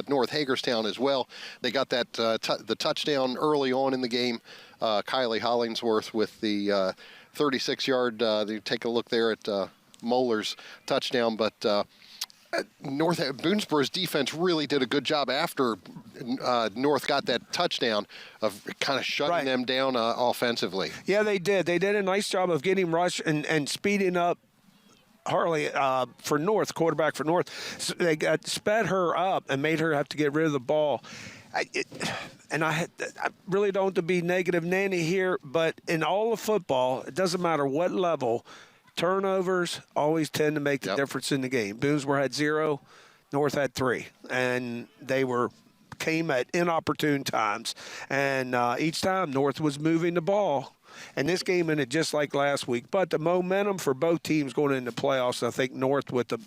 A: North Hagerstown as well. They got that the touchdown early on in the game. Kylie Hollingsworth with the 36-yard. They take a look there at Moeller's touchdown, but Boonsboro's defense really did a good job after North got that touchdown of kind of shutting them down offensively.
B: Yeah, they did. They did a nice job of getting rush and speeding up Harley for North, quarterback for North. So they sped her up and made her have to get rid of the ball. I really don't want to be negative Nanny here, but in all of football, it doesn't matter what level, turnovers always tend to make the difference in the game. Boonsboro had 0, North had 3, and they came at inopportune times. And each time North was moving the ball. And this game ended just like last week. But the momentum for both teams going into the playoffs, I think North with the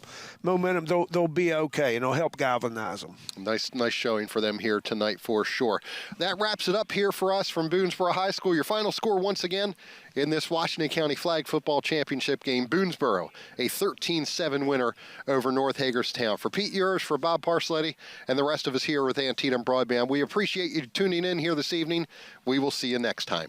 B: momentum, they'll be okay, and it'll help galvanize them.
A: Nice showing for them here tonight for sure. That wraps it up here for us from Boonsboro High School. Your final score once again in this Washington County Flag Football Championship game, Boonsboro, a 13-7 winner over North Hagerstown. For Pete Urish, for Bob Parsletti, and the rest of us here with Antietam Broadband, we appreciate you tuning in here this evening. We will see you next time.